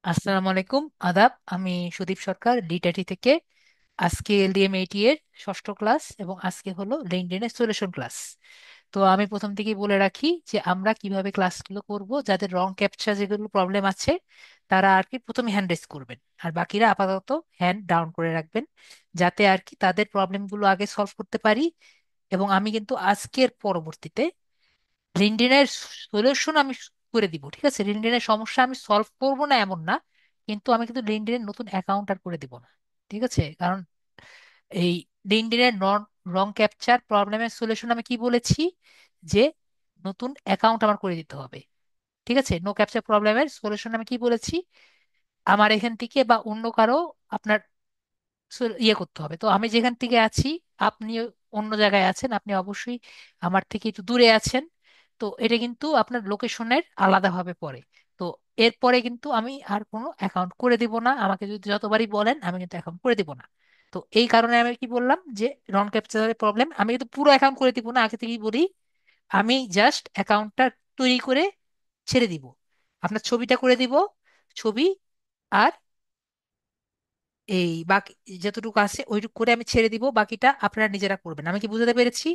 আসসালামু আলাইকুম, আদাব। আমি সুদীপ সরকার, ডিটাটি থেকে। আজকে এলডিএম 80 এর ষষ্ঠ ক্লাস এবং আজকে হলো লিঙ্কডইনের সলিউশন ক্লাস। তো আমি প্রথম থেকেই বলে রাখি যে আমরা কিভাবে ক্লাসগুলো করব। যাদের রং ক্যাপচার যেগুলো প্রবলেম আছে তারা আর কি প্রথমে হ্যান্ড রেজ করবেন, আর বাকিরা আপাতত হ্যান্ড ডাউন করে রাখবেন, যাতে আর কি তাদের প্রবলেমগুলো আগে সলভ করতে পারি। এবং আমি কিন্তু আজকের পরবর্তীতে লিনক্ডইনের সলিউশন আমি করে দিব, ঠিক আছে? লিনক্ডইনের সমস্যা আমি সলভ করব না এমন না, কিন্তু আমি কিন্তু লিনক্ডইনের নতুন অ্যাকাউন্ট আর করে দিব না, ঠিক আছে? কারণ এই লিনক্ডইনের নন রং ক্যাপচার প্রবলেমের সলিউশন আমি কি বলেছি, যে নতুন অ্যাকাউন্ট আমার করে দিতে হবে, ঠিক আছে? নো ক্যাপচার প্রবলেমের সলিউশন আমি কি বলেছি, আমার এখান থেকে বা অন্য কারো আপনার ইয়ে করতে হবে। তো আমি যেখান থেকে আছি, আপনি অন্য জায়গায় আছেন, আপনি অবশ্যই আমার থেকে একটু দূরে আছেন। তো এটা কিন্তু আপনার লোকেশনের আলাদাভাবে পড়ে। তো এরপরে কিন্তু আমি আর কোনো অ্যাকাউন্ট করে দিব না, আমাকে যদি যতবারই বলেন আমি কিন্তু অ্যাকাউন্ট করে দিব না। তো এই কারণে আমি কি বললাম যে নন ক্যাপচারের প্রবলেম, আমি কিন্তু পুরো অ্যাকাউন্ট করে দিব না, আগে থেকেই বলি। আমি জাস্ট অ্যাকাউন্টটা তৈরি করে ছেড়ে দিব, আপনার ছবিটা করে দিব, ছবি আর এই বাকি যতটুকু আছে ওইটুকু করে আমি ছেড়ে দিব, বাকিটা আপনারা নিজেরা করবেন। আমি কি বুঝাতে পেরেছি?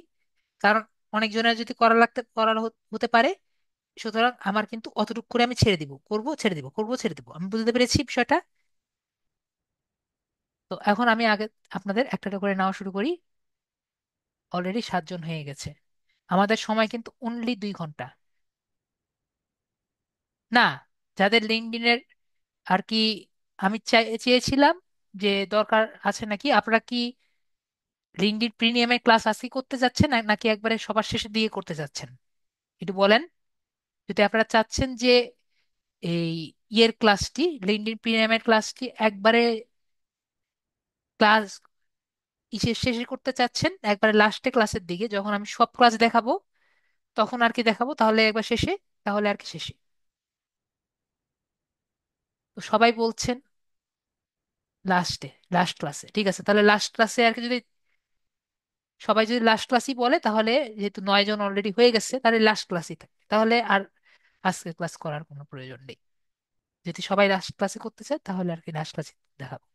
কারণ অনেকজনের যদি করার হতে পারে, সুতরাং আমার কিন্তু অতটুকু করে আমি ছেড়ে দিব, করব ছেড়ে দিব, করব ছেড়ে দিব। আমি বুঝতে পেরেছি বিষয়টা। তো এখন আমি আগে আপনাদের একটা একটা করে নেওয়া শুরু করি। অলরেডি 7 জন হয়ে গেছে। আমাদের সময় কিন্তু অনলি 2 ঘন্টা। না, যাদের লিঙ্কডইনের আর কি, আমি চেয়েছিলাম যে দরকার আছে নাকি, আপনারা কি লিঙ্কডইন প্রিমিয়ামের ক্লাস আজকে করতে যাচ্ছেন নাকি একবারে সবার শেষে দিয়ে করতে যাচ্ছেন? একটু বলেন। যদি আপনারা চাচ্ছেন যে এই ইয়ের ক্লাসটি, লিঙ্কডইন প্রিমিয়ামের ক্লাসটি একবারে ক্লাস শেষে করতে চাচ্ছেন, একবারে লাস্টে ক্লাসের দিকে যখন আমি সব ক্লাস দেখাবো তখন আর কি দেখাবো, তাহলে একবার শেষে, তাহলে আর কি শেষে। তো সবাই বলছেন লাস্টে, লাস্ট ক্লাসে, ঠিক আছে। তাহলে লাস্ট ক্লাসে আর কি, যদি সবাই যদি লাস্ট ক্লাসই বলে, তাহলে যেহেতু 9 জন অলরেডি হয়ে গেছে, তাহলে লাস্ট ক্লাসই থাকে, তাহলে আর আজকে ক্লাস করার কোনো প্রয়োজন নেই। যদি সবাই লাস্ট ক্লাসে করতে চায় তাহলে আর কি লাস্ট ক্লাসে দেখাবো।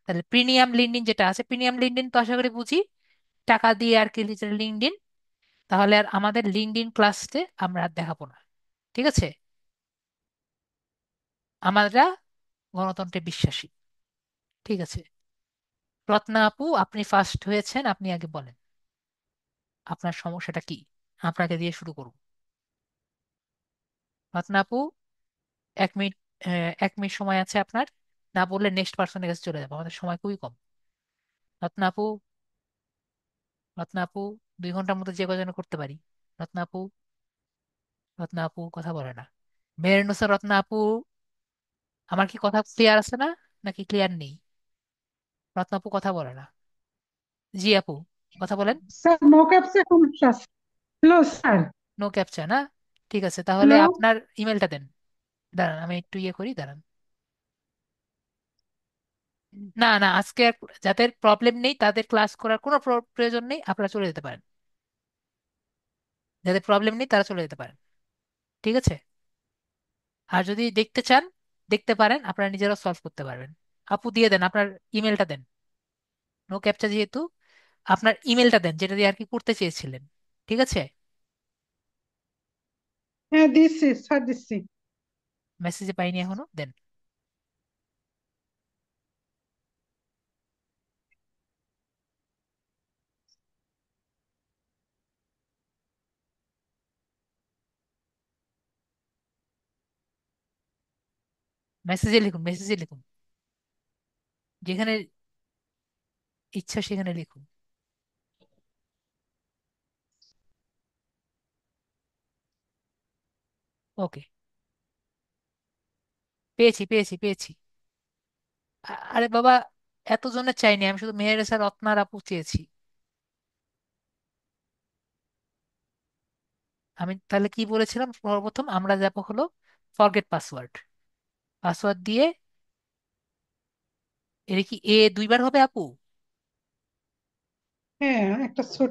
তাহলে প্রিমিয়াম লিঙ্কডইন যেটা আছে, প্রিমিয়াম লিঙ্কডইন তো আশা করি বুঝি, টাকা দিয়ে আর কি লিঙ্কডইন। তাহলে আর আমাদের লিঙ্কডইন ক্লাসে আমরা আর দেখাবো না, ঠিক আছে? আমরা গণতন্ত্রে বিশ্বাসী, ঠিক আছে? রত্না আপু, আপনি ফার্স্ট হয়েছেন, আপনি আগে বলেন আপনার সমস্যাটা কি, আপনাকে দিয়ে শুরু করুন। রত্না আপু, 1 মিনিট, 1 মিনিট সময় আছে আপনার। না বললে নেক্সট পার্সনের কাছে চলে যাবো, আমাদের সময় খুবই কম। রত্না আপু, রত্না আপু, 2 ঘন্টার মধ্যে যে কজন করতে পারি। রত্না আপু, রত্না আপু কথা বলে না। মেহেরুন্নেছা রত্না আপু, আমার কি কথা ক্লিয়ার আছে না, নাকি ক্লিয়ার নেই? রত্না আপু কথা বলে না। জি আপু, কথা বলেন। স্যার মোকআপসে সমস্যা আছে। Hello sir. নো ক্যাপচা না? ঠিক আছে, তাহলে হ্যালো। আপনার ইমেলটা দেন। দাঁড়ান আমি একটু ইয়ে করি, দাঁড়ান। না না, আজকে যাদের প্রবলেম নেই তাদের ক্লাস করার কোনো প্রয়োজন নেই, আপনারা চলে যেতে পারেন। যাদের প্রবলেম নেই তারা চলে যেতে পারেন, ঠিক আছে? আর যদি দেখতে চান দেখতে পারেন, আপনারা নিজেরা সলভ করতে পারবেন। আপু দিয়ে দেন আপনার ইমেলটা দেন। নো ক্যাপচা যেহেতু, আপনার ইমেলটা দেন যেটা দিয়ে আর কি করতে চেয়েছিলেন, ঠিক আছে? হ্যাঁ দিচ্ছি স্যার, দিচ্ছি। মেসেজে পাইনি এখনো, দেন। মেসেজে লিখুন, মেসেজে লিখুন, যেখানে ইচ্ছা সেখানে লিখুন। ওকে, পেয়েছি পেয়েছি পেয়েছি। আরে বাবা, এতজনের চাইনি, আমি শুধু মেহের স্যার রত্নার আপু চেয়েছি। আমি তাহলে কি বলেছিলাম, সর্বপ্রথম আমরা যাবো হলো ফরগেট পাসওয়ার্ড। পাসওয়ার্ড দিয়ে, এটা কি 2বার হবে আপু? হ্যাঁ, একটা ছোট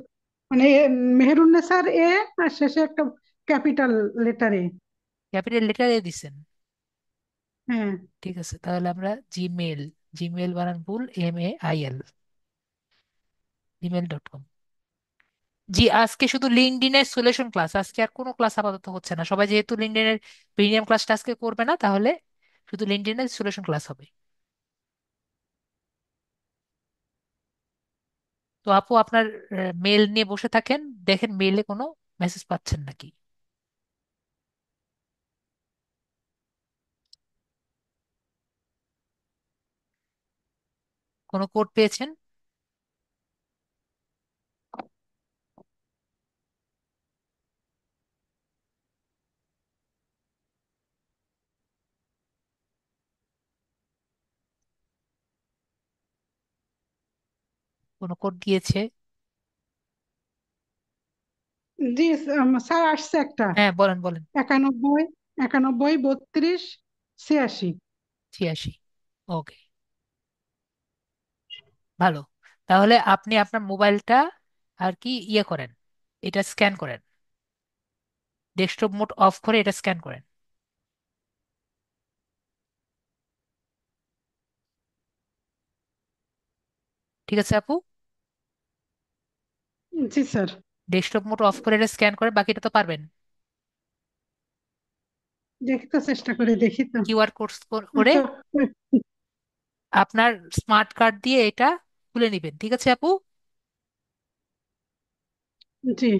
মানে মেহেরুন্নেসার এ, আর শেষে একটা ক্যাপিটাল লেটার এ। ক্যাপিটাল লেটার দিছেন? হ্যাঁ। ঠিক আছে, তাহলে আমরা জিমেল, জিমেল বানান ভুল, MAIL, জিমেল.com। জি, আজকে শুধু লিঙ্কডইনের সলিউশন ক্লাস, আজকে আর কোনো ক্লাস আপাতত হচ্ছে না। সবাই যেহেতু লিঙ্কডইনের প্রিমিয়াম ক্লাসটা আজকে করবে না, তাহলে শুধু লিঙ্কডইনের সলিউশন ক্লাস হবে। তো আপু আপনার মেল নিয়ে বসে থাকেন, দেখেন মেইলে কোনো মেসেজ পাচ্ছেন নাকি, কোনো কোড পেয়েছেন? কোনো কোড গিয়েছে? জি, স্যার আসছে একটা। হ্যাঁ, বলেন বলেন। 91, 91, 32, 86। 86। ওকে, ভালো। তাহলে আপনি আপনার মোবাইলটা আর কি ইয়ে করেন, এটা স্ক্যান করেন, ডেস্কটপ মোড অফ করে এটা স্ক্যান করেন। ঠিক আছে আপু, জি স্যার, ডেস্কটপ মোড অফ করে এটা স্ক্যান করেন, বাকিটা তো পারবেন। দেখি তো, চেষ্টা করে দেখি তো। কিউআর কোড করে তো আপনার স্মার্ট কার্ড দিয়ে এটা খুলে নেবেন। ঠিক আছে আপু? জি,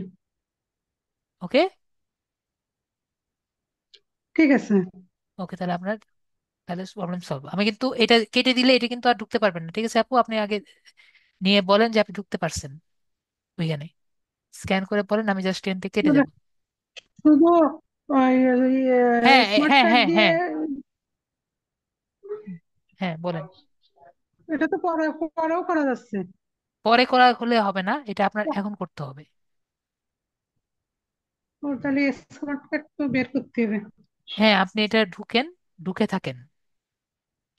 ওকে। ঠিক আছে। ওকে, তাহলে আপনার, তাহলে প্রবলেম সলভ। আমি কিন্তু এটা কেটে দিলে এটা কিন্তু আর ঢুকতে পারবেন না। ঠিক আছে আপু, আপনি আগে নিয়ে বলেন যে আপনি ঢুকতে পারছেন ওইখানে, স্ক্যান করে বলেন, আমি জাস্ট এখান থেকে কেটে মানে দেবো। শুধু ওই হ্যাঁ স্মার্ট হ্যাঁ কার্ড হ্যাঁ দিয়ে? হ্যাঁ। হ্যাঁ বলেন। এটা তো পরেও করা যাচ্ছে। পরে করা হলে হবে না, এটা আপনার এখন করতে হবে। ও, তাহলে স্মার্ট কার্ড তো বের করতে হবে। হ্যাঁ, আপনি এটা ঢুকেন, ঢুকে থাকেন।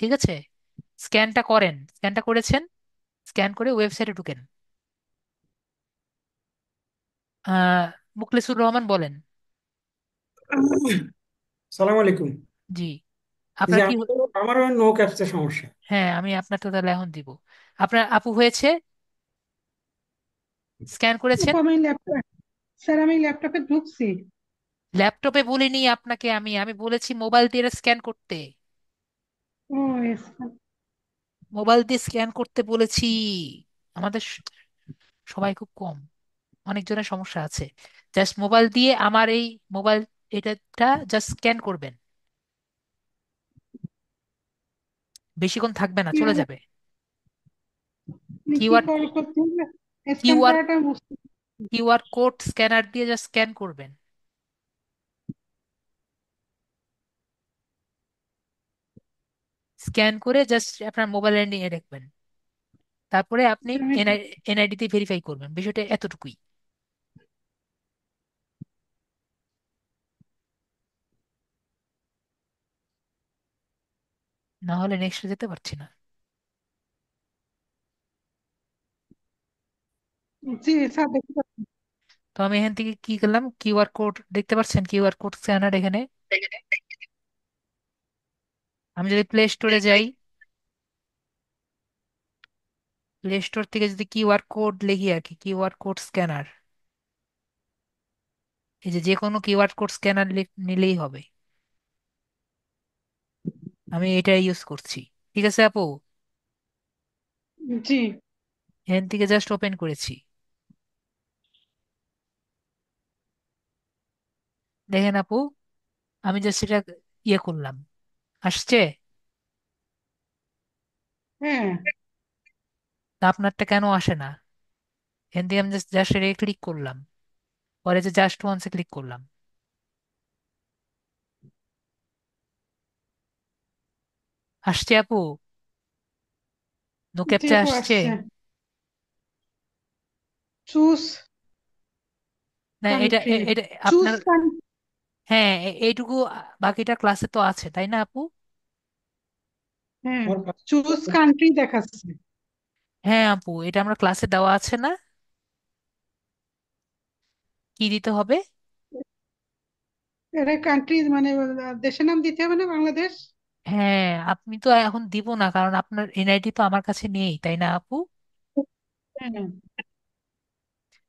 ঠিক আছে, স্ক্যানটা করেন, স্ক্যানটা করেছেন, স্ক্যান করে ওয়েবসাইটে ঢুকেন। আহ মুখলেসুর রহমান বলেন। সালাম আলাইকুম। জি, জি, আপনার কি আমারও নো ক্যাপসের সমস্যা। হ্যাঁ, আমি আপনার তো তাহলে এখন দিব। আপনার আপু হয়েছে, স্ক্যান করেছেন? আপু, আমি ল্যাপটপ, স্যার আমি ল্যাপটপে ঢুকছি। ল্যাপটপে বলিনি আপনাকে, আমি আমি বলেছি মোবাইল দিয়ে স্ক্যান করতে, ও এস, মোবাইল দিয়ে স্ক্যান করতে বলেছি। আমাদের সবাই খুব কম, অনেকজনের সমস্যা আছে। জাস্ট মোবাইল দিয়ে আমার এই মোবাইল, এটা জাস্ট স্ক্যান করবেন, বেশিক্ষণ থাকবে না, চলে কিভাবে, যাবে। কি কিউআর, করতে হবে? স্ক্যান কিউআর, করাটা বুঝতে। কিউআর কোড স্ক্যানার দিয়ে জাস্ট স্ক্যান করবেন, স্ক্যান করে জাস্ট আপনার মোবাইলে নিয়ে রাখবেন। তারপরে আপনি আমি এনআইডি তে ভেরিফাই করবেন, বিষয়টা এতটুকুই। না হলে নেক্সট যেতে পারছি না। জি স্যার, দেখতে পাচ্ছি। তো আমি এখান থেকে কি করলাম, কিউআর কোড দেখতে পাচ্ছেন, কিউআর কোড স্ক্যানার এখানে। আমি যদি প্লে স্টোরে যাই, প্লে স্টোর থেকে যদি কিউআর কোড লিখি আর কি, কিউআর কোড স্ক্যানার, এই যে যে কোনো কিউআর কোড স্ক্যানার নিলেই হবে। আমি এটা ইউজ করছি। ঠিক আছে আপু, জি, এখান থেকে জাস্ট ওপেন করেছি, দেখেন আপু, আমি জাস্ট এটা ইয়ে করলাম, আসছে। হ্যাঁ। তা আপনারটা কেন আসে না? এখান থেকে আমি জাস্ট জাস্ট এটা ক্লিক করলাম, পরে যে জাস্ট ওয়ান্সে ক্লিক করলাম, আসছে আপু, নো জি ক্যাপচা আপু, আসছে। আসছে। চুজ না এটা কান্ট্রি, এটা চুজ আপনার, কান্ট্রি। হ্যাঁ এইটুকু বাকিটা ক্লাসে তো আছে তাই না আপু? হ্যাঁ, আমার চুজ কান্ট্রি দেখাচ্ছে। হ্যাঁ আপু, এটা আমরা ক্লাসে দেওয়া আছে না? কি দিতে হবে? এটা কান্ট্রি মানে দেশের নাম দিতে হবে না, বাংলাদেশ? হ্যাঁ, আপনি তো এখন দিব না, কারণ আপনার এনআইডি তো আমার কাছে নেই, তাই না আপু? হ্যাঁ,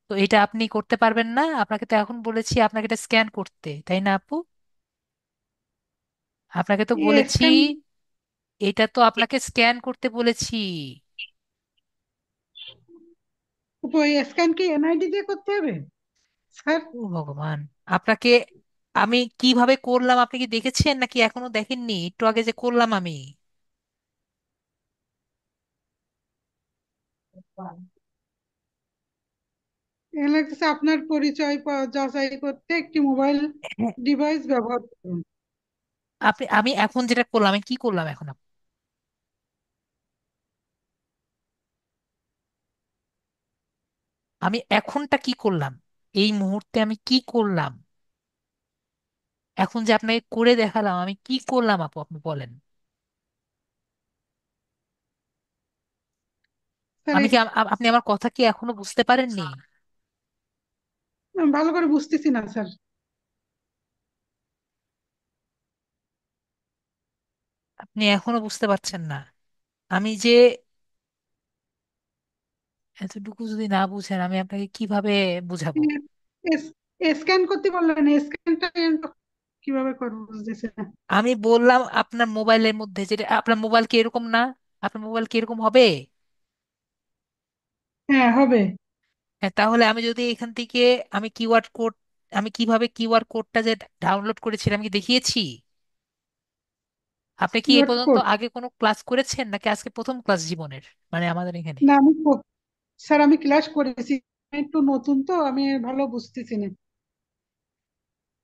তো এটা আপনি করতে পারবেন না, আপনাকে তো এখন বলেছি আপনাকে এটা স্ক্যান করতে, তাই না আপু? আপনাকে তো বলেছি, স্ক্যান, এটা তো আপনাকে স্ক্যান করতে বলেছি। স্ক্যান কি এনআইডি দিয়ে করতে হবে স্যার? ও ভগবান, আপনাকে আমি কিভাবে করলাম আপনি কি দেখেছেন নাকি এখনো দেখেননি? একটু আগে যে করলাম আমি। এখানে লাগতেছে আপনার পরিচয় যাচাই করতে একটি মোবাইল হ্যাঁ, ডিভাইস ব্যবহার করুন। আমি এখন যেটা করলাম, আমি কি করলাম এখন আমি এখনটা কি করলাম, এই মুহূর্তে আমি কি করলাম, এখন যে আপনাকে করে দেখালাম আমি কি করলাম আপু, আপনি বলেন। স্যার আমি কি আপনি আমার কথা কি এখনো বুঝতে পারেননি? ভালো করে বুঝতেছি না স্যার। আপনি এখনো বুঝতে পারছেন না? আমি যে এতটুকু যদি না বুঝেন আমি আপনাকে কিভাবে বুঝাবো? স্ক্যান করতে বললেন, স্ক্যানটা কিভাবে করবো বুঝতেছি না। আমি বললাম আপনার মোবাইলের মধ্যে, যেটা আপনার মোবাইল কি এরকম না? আপনার মোবাইল কি এরকম হবে? হ্যাঁ, হবে। হ্যাঁ, তাহলে আমি যদি এখান থেকে আমি কিউআর কোড, আমি কিভাবে কিউআর কোডটা যে ডাউনলোড করেছিলাম কি দেখিয়েছি? আপনি কি এ কিউআর পর্যন্ত কোড? আগে কোনো ক্লাস করেছেন নাকি আজকে প্রথম ক্লাস জীবনের, মানে আমাদের এখানে? না, স্যার আমি ক্লাস করেছি, আমি একটু নতুন তো, আমি ভালো বুঝতেছি না।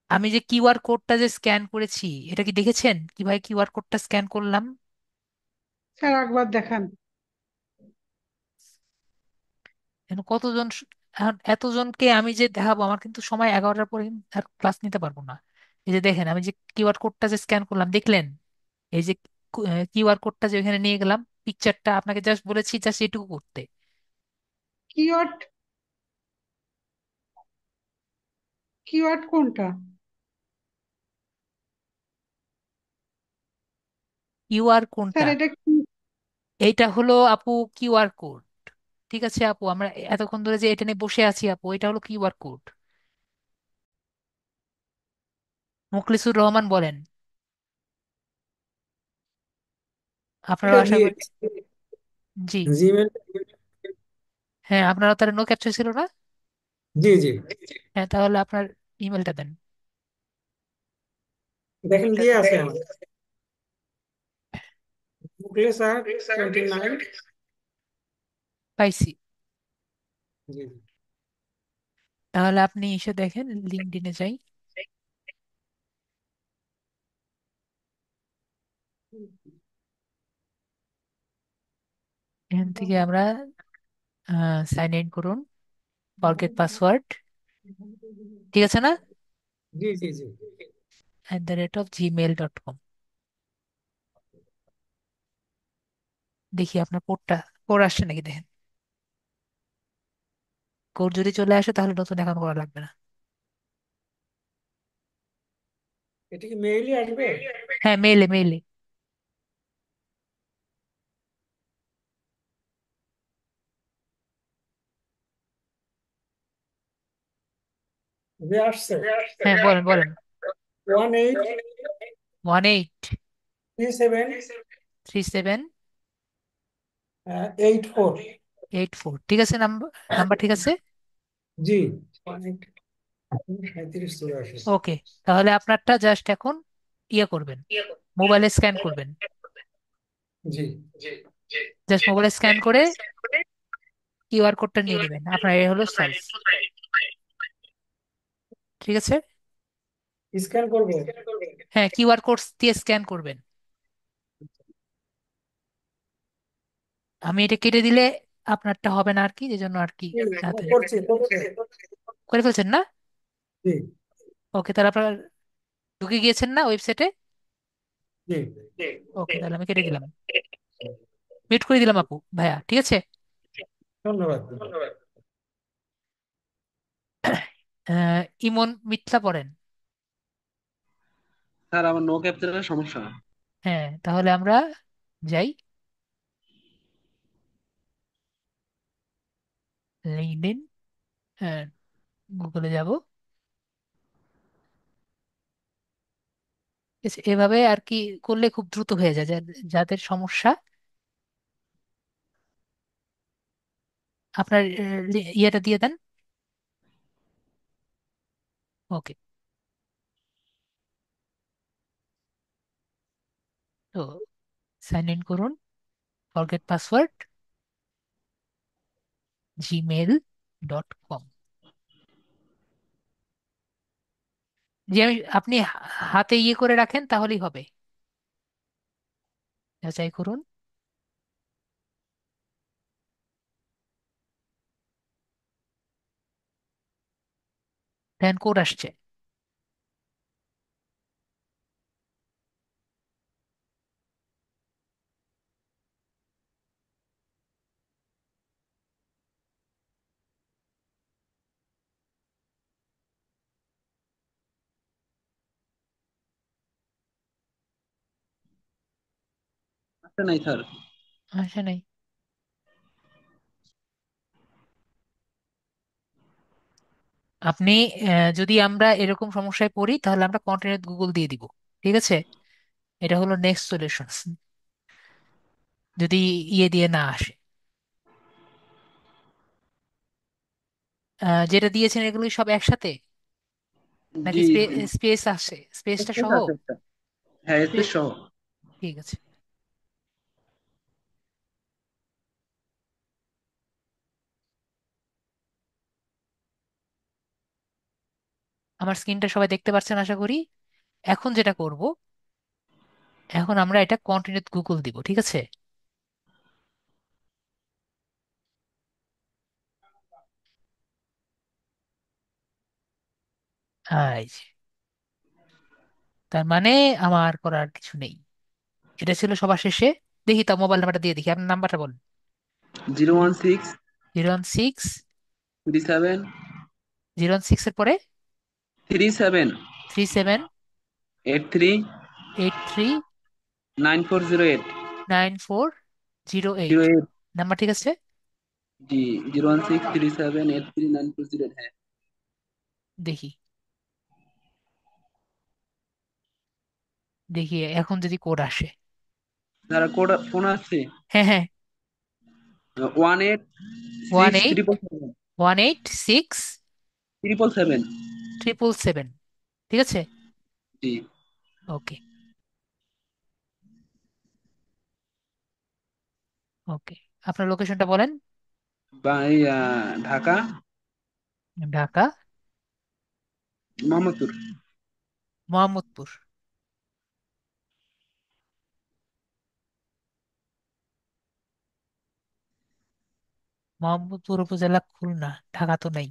আমি যে কিউআর কোডটা যে স্ক্যান করেছি, এটা কি দেখেছেন কিভাবে কিউআর কোডটা স্ক্যান করলাম? স্যার একবার দেখান। এখন কতজন এখন এতজনকে আমি যে দেখাবো, আমার কিন্তু সময় 11টার পরে কিন্তু আর ক্লাস নিতে পারবো না। এই যে দেখেন, আমি যে কিউআর কোডটা যে স্ক্যান করলাম দেখলেন? এই যে কিউআর কোডটা যে ওখানে নিয়ে গেলাম, পিকচারটা আপনাকে জাস্ট বলেছি জাস্ট এটুকু করতে। কিওয়ার্ড, কিওয়ার্ড কোনটা? কিউআর স্যার কোনটা? এটা কি? এইটা হলো আপু কিউআর কোড। ঠিক আছে আপু, আমরা এতক্ষণ ধরে যে এটা নিয়ে বসে আছি আপু, এটা হলো কিউআর কোড। মুখলিসুর রহমান বলেন, আপনারা এটা আশা করি। জি। জিমেল। হ্যাঁ, আপনারা তার নো ক্যাপচার ছিল না? জি জি, হ্যাঁ, তাহলে আপনার ইমেলটা দেন। দেখেন দিয়ে আছে আমার মুকলেস আর 29। পাইছি। জি তাহলে আপনি এসে দেখেন, লিঙ্কডইনে যাই। এখান থেকে আমরা সাইন ইন করুন, ফরগেট পাসওয়ার্ড, ঠিক আছে না? জি জি জি। @gmail.com। দেখি আপনার কোডটা, কোড আসছে নাকি দেখেন। কোড যদি চলে আসে তাহলে নতুন অ্যাকাউন্ট করা লাগবে না। এটা কি মেইলই আসবে? হ্যাঁ, মেইলে মেইলে। যে আসছে হ্যাঁ, বলেন বলেন। 18 18 37 37 84। 84, ঠিক আছে, নাম্বার নাম্বার ঠিক আছে। জি, 37 চলে আসে। ওকে, তাহলে আপনারটা জাস্ট এখন ইয়ে করবেন, মোবাইলে স্ক্যান করবেন। জি, জাস্ট মোবাইলে স্ক্যান করে কিউআর কোডটা নিয়ে নেবেন, আপনার এ হলো সলভ। ঠিক আছে। স্ক্যান করবো। হ্যাঁ, কিউআর কোড দিয়ে স্ক্যান করবেন। আমি এটা কেটে দিলে আপনারটা হবে না আর কি, এই জন্য আর কি তাড়াতাড়ি করছি করছি। করে ফেলছেন না? জি ওকে, তাহলে আপনার ঢুকে গিয়েছেন না ওয়েবসাইটে? জি, ওকে, তাহলে আমি কেটে দিলাম, মিউট করে দিলাম আপু ভাইয়া, ঠিক আছে। ধন্যবাদ। ইমন মিথ্যা পড়েন। স্যার আমার নো ক্যাপচারের সমস্যা। হ্যাঁ, তাহলে আমরা যাই, লিঙ্কডইন, গুগলে যাব। এভাবে আর কি করলে খুব দ্রুত হয়ে যায়, যাদের সমস্যা। আপনার ইয়েটা দিয়ে দেন। ওকে, তো সাইন ইন করুন, ফরগেট পাসওয়ার্ড, gmail.com। যে আপনি হাতে ইয়ে করে রাখেন তাহলেই হবে। যাচাই করুন। দেন কোড আসছে। আচ্ছা নাই স্যার। আসে নাই? আপনি যদি আমরা এরকম সমস্যায় পড়ি তাহলে আমরা কন্টিনিউ গুগল দিয়ে দিব। ঠিক আছে, এটা হলো নেক্সট সলিউশন, যদি ইয়ে দিয়ে না আসে। যেটা দিয়েছেন এগুলো সব একসাথে নাকি জি জি। স্পেস আসে, স্পেসটা স্পেস সহ? আছে একটা। হ্যাঁ স্পেস স্পে- সহ। ঠিক আছে। আমার স্ক্রিনটা সবাই দেখতে পাচ্ছেন আশা করি। এখন যেটা করব, এখন আমরা এটা কন্টিনিউ গুগল দিব। ঠিক আছে, এই যে, তার মানে আমার করার কিছু নেই। এটা ছিল সবার শেষে। দেখি তো মোবাইল নাম্বারটা দিয়ে দেখি, আপনার নাম্বারটা বলুন। 016 016, 37 016 এর পরে 37 37 83 83 9408। 9408। 08। নাম্বার ঠিক আছে? জি। 016 37 83 9408। হ্যাঁ। দেখি, দেখি এখন যদি কোড আসে। যারা কোড ফোন আসছে। হ্যাঁ, হ্যাঁ। 18 one 6 eight triple seven 186 triple seven. 777। ঠিক আছে। জি। ওকে, ওকে। আপনার লোকেশনটা বলেন। বা এই ঢাকা ঢাকা, মোহাম্মদপুর। মোহাম্মদপুর। মোহাম্মদপুর উপজেলা, খুলনা। ঢাকা তো নেই,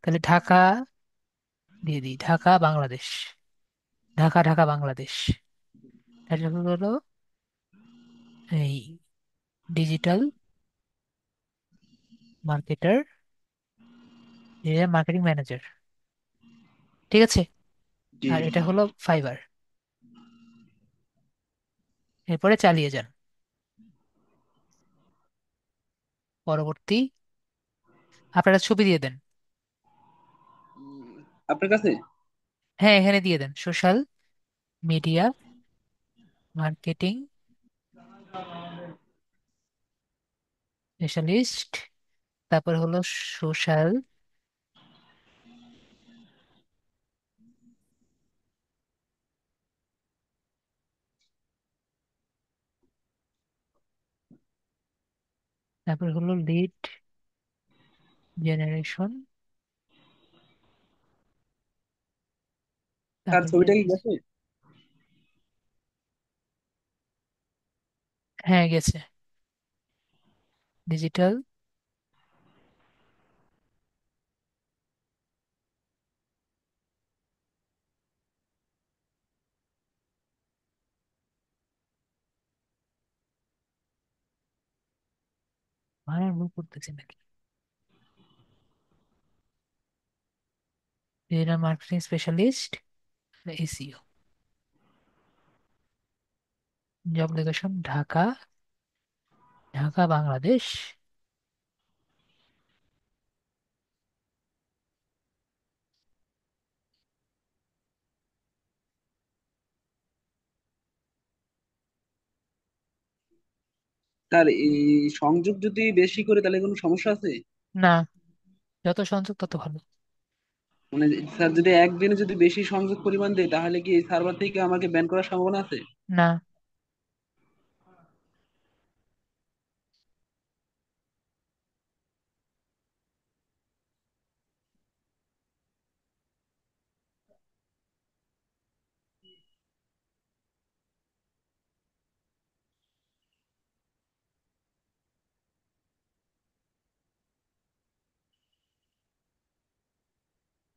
তাহলে ঢাকা দিয়ে দিই। ঢাকা বাংলাদেশ, ঢাকা ঢাকা বাংলাদেশ। এটা হলো এই ডিজিটাল মার্কেটার, মার্কেটিং ম্যানেজার। ঠিক আছে, জি। আর এটা হলো ফাইবার। এরপরে চালিয়ে যান। পরবর্তী, আপনারা ছবি দিয়ে দেন। আপনার কাছে। হ্যাঁ, এখানে দিয়ে দেন সোশ্যাল মিডিয়া মার্কেটিং স্পেশালিস্ট, তারপর হলো সোশ্যাল, তারপর হলো লিড জেনারেশন, তার তারপর ছবিটা কি গেছে? হ্যাঁ গেছে, ডিজিটাল। আমার ভুল করতেছি নাকি? Digital marketing specialist, SEO. Job location Dhaka, Dhaka Bangladesh. Sir এই সংযোগ যদি বেশি করে তাহলে কোনো সমস্যা আছে? না, যত সংযোগ তত ভালো। মানে স্যার যদি একদিনে যদি বেশি সংযোগ পরিমাণ দেয় তাহলে কি এই সার্ভার থেকে আমাকে ব্যান করার সম্ভাবনা আছে? না,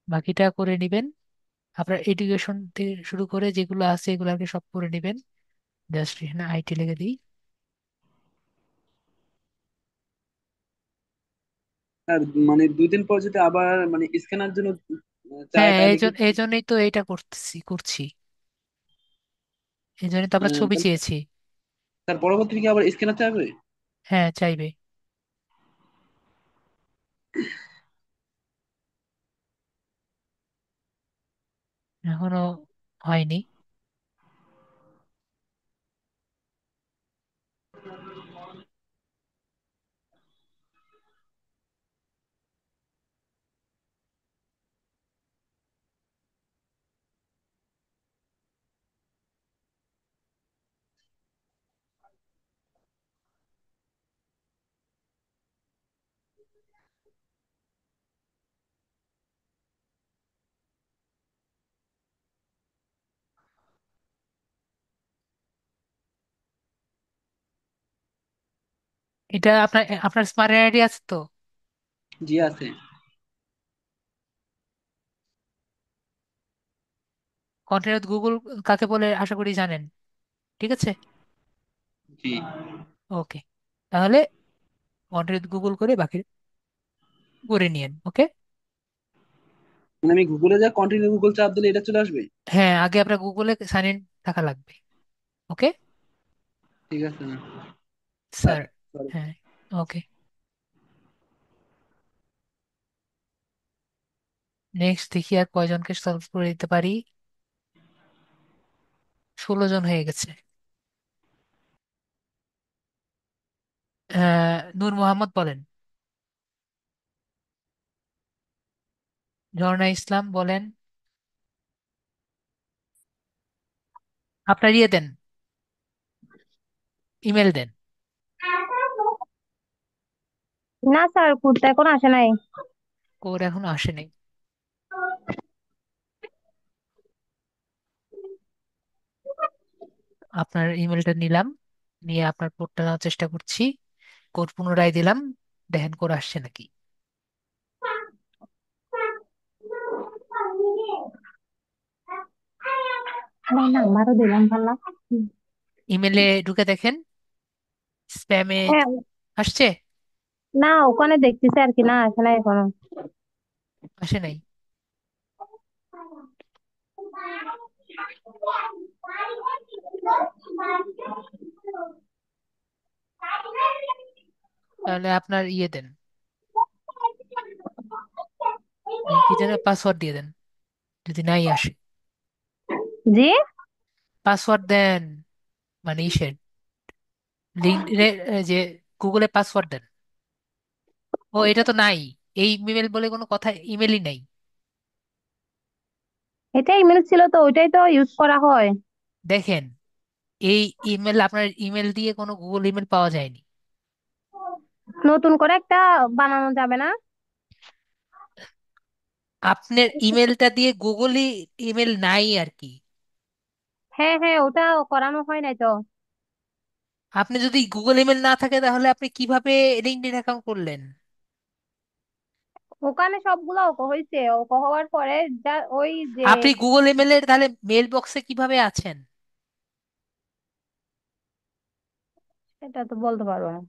বাকিটা করে নিবেন। আপনার এডুকেশন থেকে শুরু করে যেগুলো আছে এগুলোকে সব করে নিবেন। জাস্ট এখানে আইটি লিখে দিই। আর মানে 2 দিন পর যদি আবার মানে স্ক্যানার জন্য চায় হ্যাঁ, তাহলে কি? এই জন্যই তো এটা করছি। এই জন্যই তো আমরা ছবি তাহলে চেয়েছি। তার পরবর্তী কি আবার স্ক্যানার চাইবে? হ্যাঁ, চাইবে। এখনো হয়নি। এটা আপনার আপনার স্মার্ট আইডি আছে তো? জি আছে। কন্টিনিউ গুগল কাকে বলে আশা করি জানেন। ঠিক আছে। জি। ওকে, তাহলে কন্টিনিউ গুগল করে বাকি করে নিয়েন। ওকে। মানে আমি গুগলে যা কন্টিনিউ গুগল চাপ দিলে এটা চলে আসবে? হ্যাঁ, আগে আপনার গুগলে সাইন ইন থাকা লাগবে। ওকে ঠিক আছে না স্যার। স্যার। সরি। হ্যাঁ। ওকে, নেক্সট দেখি আর কয়জনকে সলভ করে দিতে পারি। 16 জন হয়ে গেছে। নূর মোহাম্মদ বলেন। ঝর্ণা ইসলাম বলেন। আপনার ইয়ে দেন, ইমেল দেন। না স্যার, কুর্তা এখন আসে নাই। কোড এখনো আসেনি। আপনার ইমেলটা নিলাম, নিয়ে আপনার কোডটা নেওয়ার চেষ্টা করছি। কোড পুনরায় দিলাম, দেখেন কোড আসছে নাকি। আমার নাম্বারও দিলাম পাল্লা। ইমেলে ঢুকে দেখেন, স্প্যামে হ্যাঁ। আসছে। না, ওখানে দেখতেছি আর কি, না আসে নাই এখনো। আসে নাই? তাহলে আপনার ইয়ে দেন, এই কি যেন পাসওয়ার্ড দিয়ে দেন যদি নাই আসে। জি। পাসওয়ার্ড দেন, মানে ইসের লিঙ্কডইনে, যে গুগলে পাসওয়ার্ড দেন। ও, এটা তো নাই। এই ইমেল বলে কোনো কথা, ইমেলই নাই। এটা ইমেল ছিল তো, ওইটাই তো ইউজ করা হয়। দেখেন, এই ইমেল, আপনার ইমেল দিয়ে কোনো গুগল ইমেল পাওয়া যায়নি। নতুন করে একটা বানানো যাবে না? আপনার ইমেলটা দিয়ে গুগলই ইমেল নাই আর কি। হ্যাঁ হ্যাঁ, ওটা করানো হয় নাই তো। আপনি যদি গুগল ইমেল না থাকে তাহলে আপনি কিভাবে লিঙ্কডইন অ্যাকাউন্ট করলেন? ওখানে সবগুলো ওকে হয়েছে, ওকে হওয়ার পরে যা ওই যে, আপনি গুগল ইমেলের তাহলে মেল বক্সে কিভাবে আছেন? এটা তো বলতে পারবো না।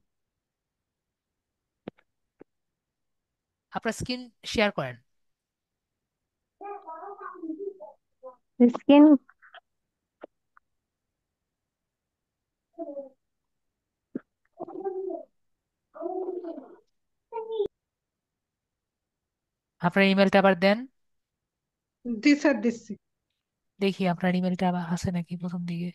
আপনার স্ক্রিন শেয়ার করেন। স্ক্রিন। আপনার ইমেলটা আবার দেন, জি স্যার, দিচ্ছি। দেখি আপনার ইমেলটা আবার আছে নাকি প্রথম দিকে।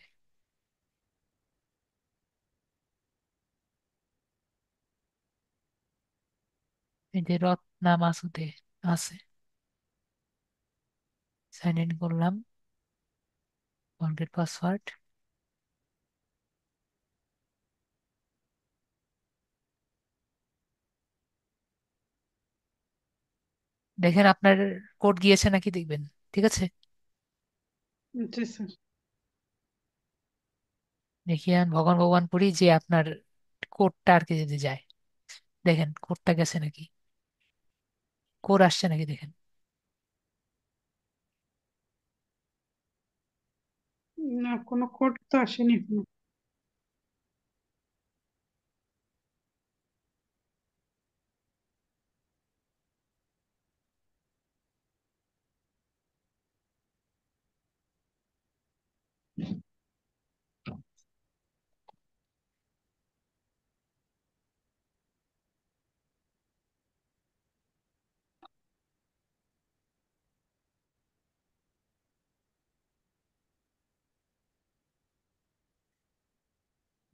এই যে রত্না মাসুদে আছে, সাইন ইন করলাম, ফরগেট পাসওয়ার্ড। দেখেন আপনার কোড গিয়েছে নাকি দেখবেন। ঠিক আছে, জি স্যার। দেখি আমি ভগবান ভগবান করি যে আপনার কোডটা আর কি যদি যায়। দেখেন কোডটা গেছে নাকি, কোড আসছে নাকি দেখেন। না, কোনো কোড তো আসেনি এখনো।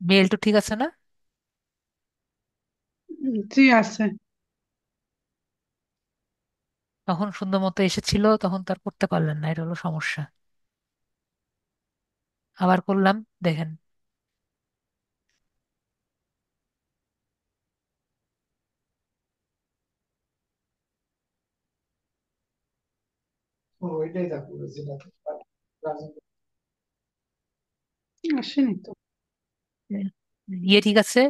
মেল তো ঠিক আছে না? জি আছে। তখন সুন্দর মতো এসেছিল, তখন তার করতে পারলেন না, এটা হলো সমস্যা। আবার করলাম, দেখেন। ওইটাই দেখো যেটা আসেনি তো। ইয়ে ঠিক আছে।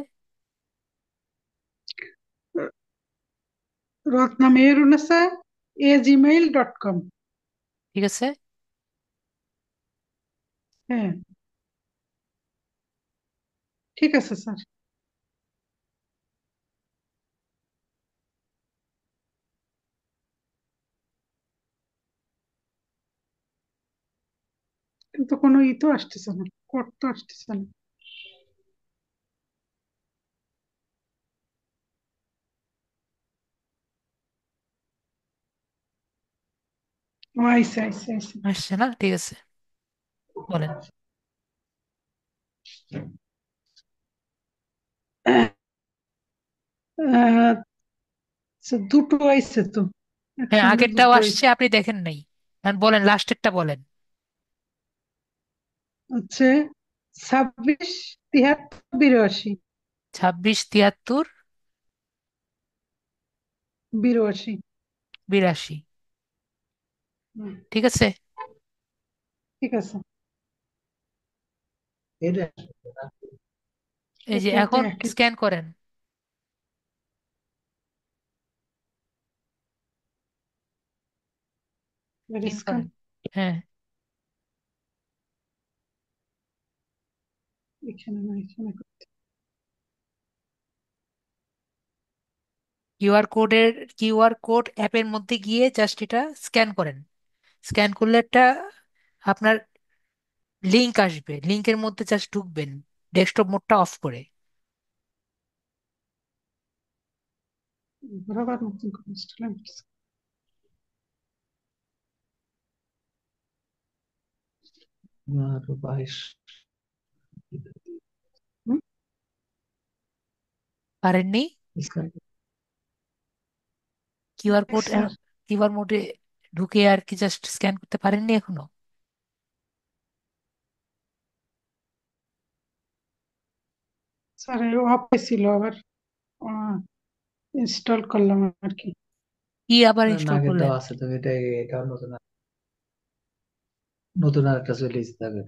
রত্না মেহরুনেসা @gmail.com। ঠিক আছে, হ্যাঁ, ঠিক আছে স্যার। কিন্তু কোনো ই তো আসতেছে না, কোড তো আসতেছে না। ও আইসে আইসে আইসে। আসছে না, ঠিক আছে, বলেন। দুটো আইসে তো, হ্যাঁ, একসঙ্গে আগেরটাও দুটো আসছে, আইসে। আপনি দেখেন নাই। এখন বলেন, লাস্টেরটা বলেন। হচ্ছে 26 73 82। 26 73 82। 82। হুম, ঠিক আছে, ঠিক আছে। এটা এই যে এটা তো এখন একই। স্ক্যান করেন। In scan. করেন, হ্যাঁ। এখানে না, এখানে। কিউআর কোড অ্যাপের মধ্যে গিয়ে জাস্ট এটা স্ক্যান করেন। স্ক্যান করলে একটা আপনার লিংক আসবে, লিংকের মধ্যে জাস্ট ঢুকবেন, ডেস্কটপ মোডটা অফ করে। বরাবর নতুন করে ইনস্টল। 22। পারেননি? Scan QR code, sir, QR মোডে ঢুকে আর কি জাস্ট স্ক্যান করতে পারেননি এখনো? স্যার অফ ছিল, আবার ইনস্টল করলাম আর কি। কি আবার ইনস্টল আগেরটাও করলেন? আছে তো, এটা নতুন আর একটা চলে এসেছে আগে।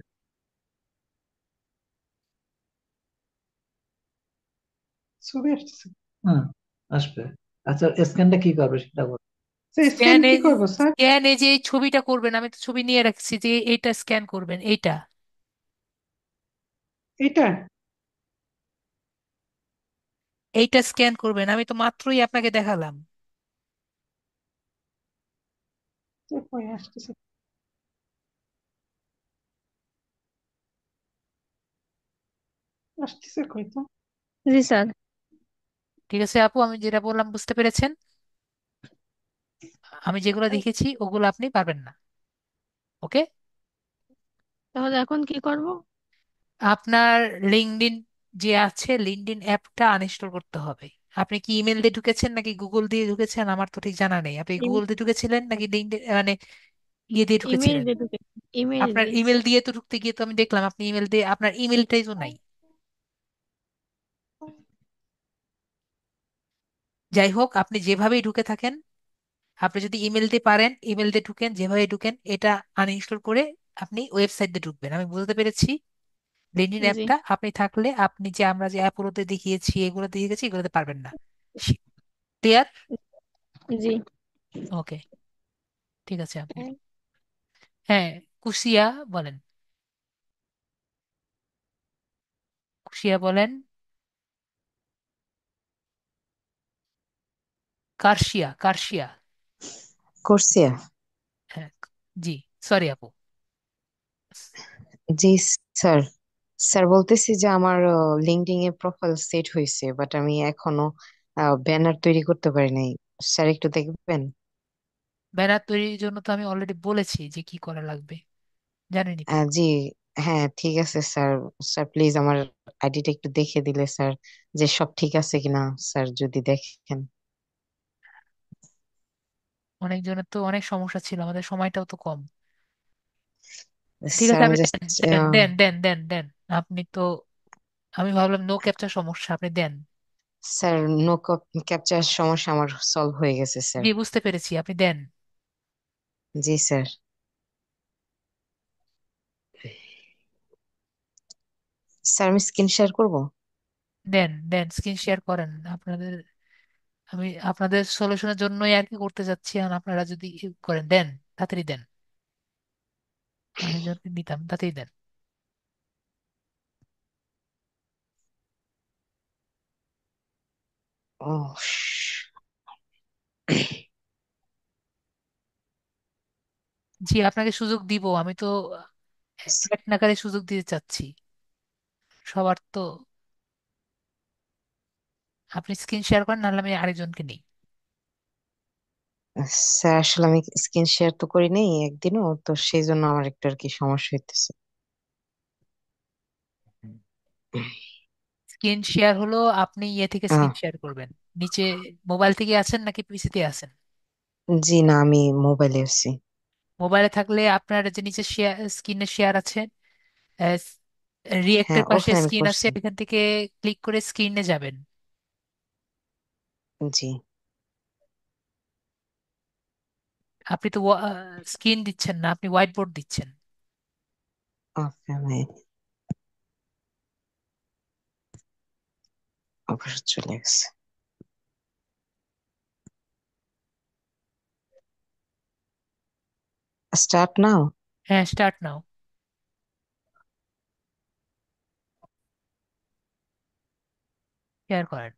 ছবি আসতেছে। হ্যাঁ, আসবে। আচ্ছা, স্ক্যানটা কি করবে সেটা বল। স্ক্যান স্ক্যানে, কি করবো স্যার? স্ক্যানে যে এই ছবিটা করবেন, আমি তো ছবি নিয়ে রাখছি, যে এইটা স্ক্যান করবেন, এইটা। এটা এইটা স্ক্যান করবেন, আমি তো মাত্রই আপনাকে দেখালাম। তো কই আসতেছে? আসতেছে কই তো। জি স্যার। ঠিক আছে আপু, আমি যেটা বললাম বুঝতে পেরেছেন? আমি যেগুলো দেখেছি ওগুলো আপনি পারবেন না। ওকে। তাহলে এখন কি করব? আপনার লিঙ্কডইন যে আছে, লিঙ্কডইন অ্যাপটা আনইনস্টল করতে হবে। আপনি কি ইমেল দিয়ে ঢুকেছেন নাকি গুগল দিয়ে ঢুকেছেন আমার তো ঠিক জানা নেই। আপনি গুগল দিয়ে ঢুকেছিলেন নাকি লিঙ্কডইন মানে ইয়ে দিয়ে ইমেইল ঢুকেছিলেন? দিয়ে ঢুকেছি, ইমেইল আপনার দিয়ে। ইমেল দিয়ে তো ঢুকতে গিয়ে তো আমি দেখলাম আপনি ইমেল দিয়ে, আপনার ইমেলটাই তো নাই। যাই হোক, আপনি যেভাবেই ঢুকে থাকেন, আপনি যদি ইমেল দিয়ে পারেন ইমেল দিয়ে ঢুকেন, যেভাবে ঢুকেন এটা আনইনস্টল করে আপনি ওয়েবসাইট দিয়ে ঢুকবেন। আমি বুঝতে পেরেছি। লিঙ্কডইন জি। অ্যাপটা আপনি থাকলে আপনি যে আমরা যে অ্যাপগুলোতে দেখিয়েছি এগুলোতে দেখিয়েছি এগুলোতে পারবেন না। ক্লিয়ার? জি। ওকে, ঠিক আছে আপু। হ্যাঁ, কুশিয়া বলেন। কুশিয়া বলেন। কার্শিয়া, কার্শিয়া। কোর্সিয়া। হ্যাঁ। জি। সরি আপু। জি স্যার। স্যার বলতেছি যে আমার লিঙ্কডইন এ প্রোফাইল সেট হয়েছে, বাট আমি এখনো ব্যানার তৈরি করতে পারি নাই। স্যার একটু দেখবেন? ব্যানার তৈরির জন্য তো আমি অলরেডি বলেছি যে কি করা লাগবে, জানেনই তো। জি। হ্যাঁ ঠিক আছে স্যার। স্যার প্লিজ আমার আইডিটা একটু দেখে দিলে স্যার, যে সব ঠিক আছে কিনা স্যার যদি দেখেন। অনেকজনের তো অনেক সমস্যা ছিল, আমাদের সময়টাও তো কম। ঠিক স্যার আছে, আমি আপনি জাস্ট দেন দেন দেন দেন দেন দেন। আপনি তো, আমি ভাবলাম নো ক্যাপচার সমস্যা, আপনি দেন। স্যার নো ক্যাপচার সমস্যা আমার সলভ হয়ে গেছে স্যার। জি বুঝতে পেরেছি, আপনি দেন। জি স্যার। স্যার আমি স্ক্রিন শেয়ার করবো? দেন দেন, স্ক্রিন শেয়ার করেন আপনাদের। আমি আপনাদের সলিউশনের জন্যই আর কি করতে যাচ্ছি, আর আপনারা যদি করেন দেন, তাড়াতাড়ি দেন। আরেকজনকে দিতাম, তাড়াতাড়ি দেন। ও জি, আপনাকে সুযোগ দিব আমি তো, এক নাগারে সুযোগ দিতে চাচ্ছি সবার তো। আপনি স্ক্রিন শেয়ার করেন, নাহলে আমি আরেকজনকে নিই। স্যার আসলে আমি স্ক্রিন শেয়ার তো করি নাই একদিনও, তো সেই জন্য আমার একটু আর কি সমস্যা হইতেছে। স্ক্রিন শেয়ার হলো আপনি ইয়ে থেকে স্ক্রিন আহ, শেয়ার করবেন। নিচে মোবাইল থেকে আছেন নাকি পিসিতে আছেন? জি না, আমি মোবাইলে আছি। মোবাইলে থাকলে আপনার যে নিচে শেয়ার, স্ক্রিনে শেয়ার আছে, রিয়েক্টের হ্যাঁ পাশে ওখানে আমি স্ক্রিন আছে, করছি। এখান থেকে ক্লিক করে স্ক্রিনে যাবেন। জি। আপনি তো স্ক্রিন দিচ্ছেন না, আপনি হোয়াইট বোর্ড দিচ্ছেন। ওকে আমি অবশ্য চলে গেছে। Start now. হ্যাঁ, স্টার্ট নাও। শেয়ার করেন।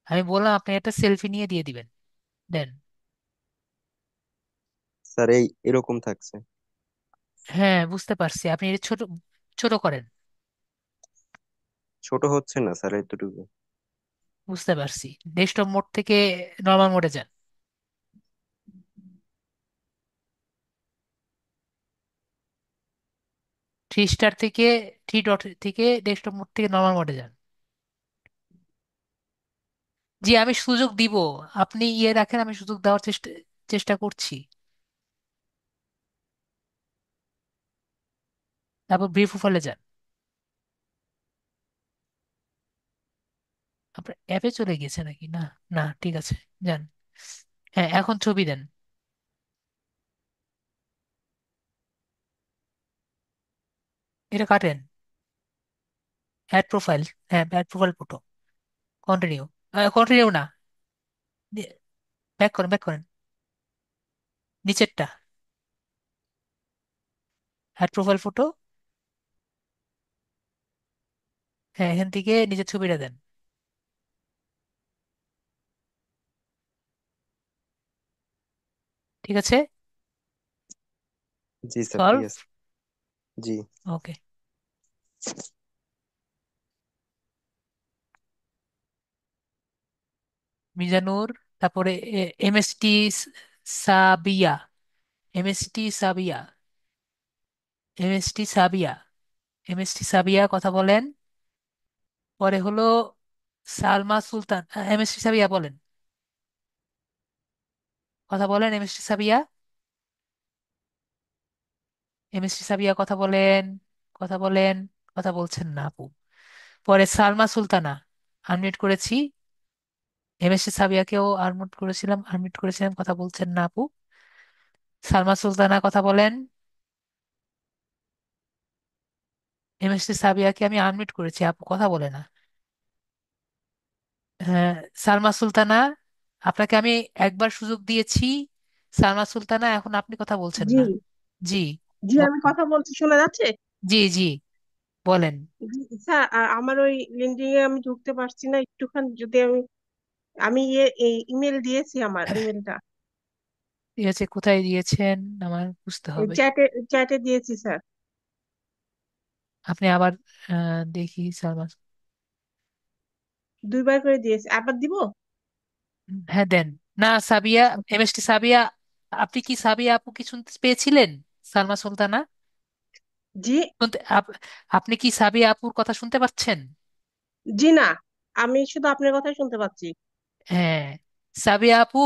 আমি বললাম আপনি একটা সেলফি নিয়ে দিয়ে দিবেন। দেন। স্যার এই এরকম থাকছে। হ্যাঁ বুঝতে পারছি, আপনি এটা ছোট ছোট করেন। ছোট হচ্ছে না স্যার এতটুকু। বুঝতে পারছি। ডেস্কটপ মোড থেকে নর্মাল মোডে যান। থ্রি স্টার থেকে, থ্রি ডট থেকে ডেস্কটপ মোড থেকে নর্মাল মোডে যান। জি আমি সুযোগ দিব, আপনি ইয়ে রাখেন, আমি সুযোগ দেওয়ার চেষ্টা চেষ্টা করছি। তারপর ব্রিফ প্রোফাইলে যান। আপনার অ্যাপে চলে গেছে নাকি? না, না ঠিক আছে, যান। হ্যাঁ এখন ছবি দেন। এটা কাটেন। Add profile. হ্যাঁ add profile photo. Continue. Continue না, ব্যাক করেন, ব্যাক করেন। নিচেরটা, অ্যাড প্রোফাইল ফটো। হ্যাঁ এখান থেকে নিজের ছবিটা দেন। ঠিক আছে। জি স্যার ঠিক সলভ। আছে। জি। ওকে। মিজানুর, তারপরে MST Sabiya, MST Sabiya, MST Sabiya, MST Sabiya কথা বলেন। পরে হলো সালমা সুলতান। এমএসটি সাবিয়া বলেন, কথা বলেন এমএসটি সাবিয়া, এমএসটি সাবিয়া কথা বলেন, কথা বলেন, কথা বলছেন না আপু। পরে সালমা সুলতানা, আনমিউট করেছি। এমএসসি সাবিয়াকেও আনমিউট করেছিলাম, কথা বলছেন না আপু। সালমা সুলতানা কথা বলেন। এমএসসি সাবিয়াকে আমি আনমিউট করেছি, আপু কথা বলে না। হ্যাঁ, সালমা সুলতানা, আপনাকে আমি একবার সুযোগ দিয়েছি। সালমা সুলতানা, এখন আপনি কথা বলছেন জি না। জি, জি, আমি বলেন। কথা বলছি, শোনা যাচ্ছে? জি জি, বলেন। জি স্যার, আমার ওই লিঙ্কডিন এ আমি ঢুকতে পারছি না, একটুখানি যদি আমি আমি এই ইমেল দিয়েছি, আমার ইমেলটা ঠিক আছে, কোথায় দিয়েছেন আমার বুঝতে এই হবে। চ্যাটে চ্যাটে দিয়েছি স্যার। আপনি আবার দেখি সালমা। 2বার করে দিয়েছি, আবার দিব? হ্যাঁ দেন। না, সাবিয়া, এমএসটি সাবিয়া, আপনি কি সাবিয়া আপু কি শুনতে পেয়েছিলেন? সালমা সুলতানা, জি আপনি কি সাবিয়া আপুর কথা শুনতে পাচ্ছেন? জি না, আমি শুধু আপনার কথাই শুনতে পাচ্ছি। হ্যাঁ, সাবিয়া আপু,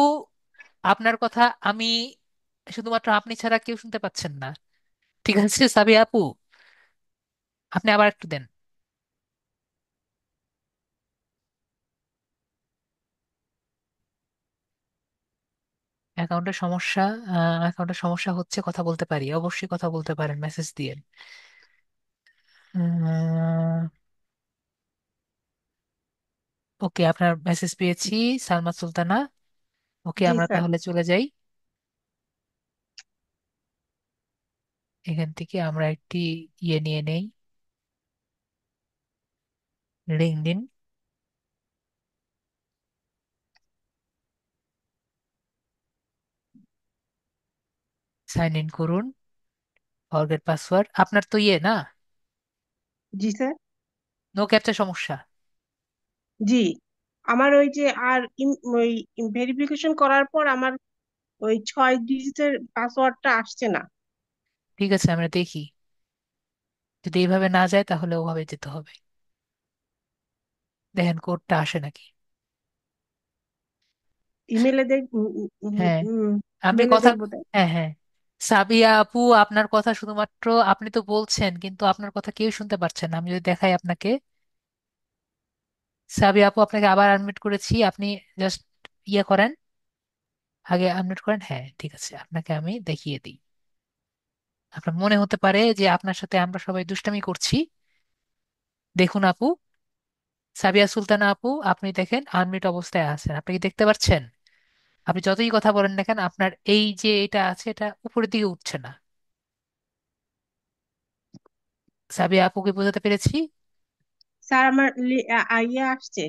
আপনার কথা আমি, শুধুমাত্র আপনি ছাড়া কেউ শুনতে পাচ্ছেন না। ঠিক আছে সাবিয়া আপু, আপনি আবার একটু দেন। অ্যাকাউন্টের সমস্যা, অ্যাকাউন্টের সমস্যা হচ্ছে, কথা বলতে পারি, অবশ্যই কথা বলতে পারেন মেসেজ দিয়ে। ওকে, আপনার মেসেজ পেয়েছি সালমা সুলতানা। ওকে, জি আমরা স্যার। তাহলে চলে যাই। এখান থেকে আমরা একটি ইয়ে নিয়ে নেই, লিঙ্কডইন। সাইন ইন করুন, ফরগেট পাসওয়ার্ড। আপনার তো ইয়ে না, জি স্যার। নো ক্যাপচা সমস্যা। জি, আমার ওই যে আর ওই ভেরিফিকেশন করার পর আমার ওই 6 ডিজিটের পাসওয়ার্ডটা আসছে না। ঠিক আছে, আমরা দেখি, যদি এইভাবে না যায় তাহলে ওভাবে যেতে হবে। দেখেন কোডটা আসে নাকি। ইমেলে দেখ হ্যাঁ, আমি ইমেলে কথা, দেখবো তাই। হ্যাঁ হ্যাঁ, সাবিয়া আপু আপনার কথা শুধুমাত্র আপনি তো বলছেন, কিন্তু আপনার কথা কেউ শুনতে পারছেন না। আমি যদি দেখাই আপনাকে, সাবিয়া আপু আপনাকে আবার আনমিউট করেছি, আপনি জাস্ট ইয়ে করেন, আগে আনমিউট করেন। হ্যাঁ ঠিক আছে, আপনাকে আমি দেখিয়ে দিই। আপনার মনে হতে পারে যে আপনার সাথে আমরা সবাই দুষ্টামি করছি। দেখুন আপু, সাবিয়া সুলতানা আপু, আপনি দেখেন আনমিউট অবস্থায় আছেন, আপনি কি দেখতে পাচ্ছেন? আপনি যতই কথা বলেন না কেন, আপনার এই যে এটা আছে, এটা উপরের দিকে উঠছে না। সাবিয়া আপুকে বোঝাতে পেরেছি? স্যার, আমার ইয়ে আসছে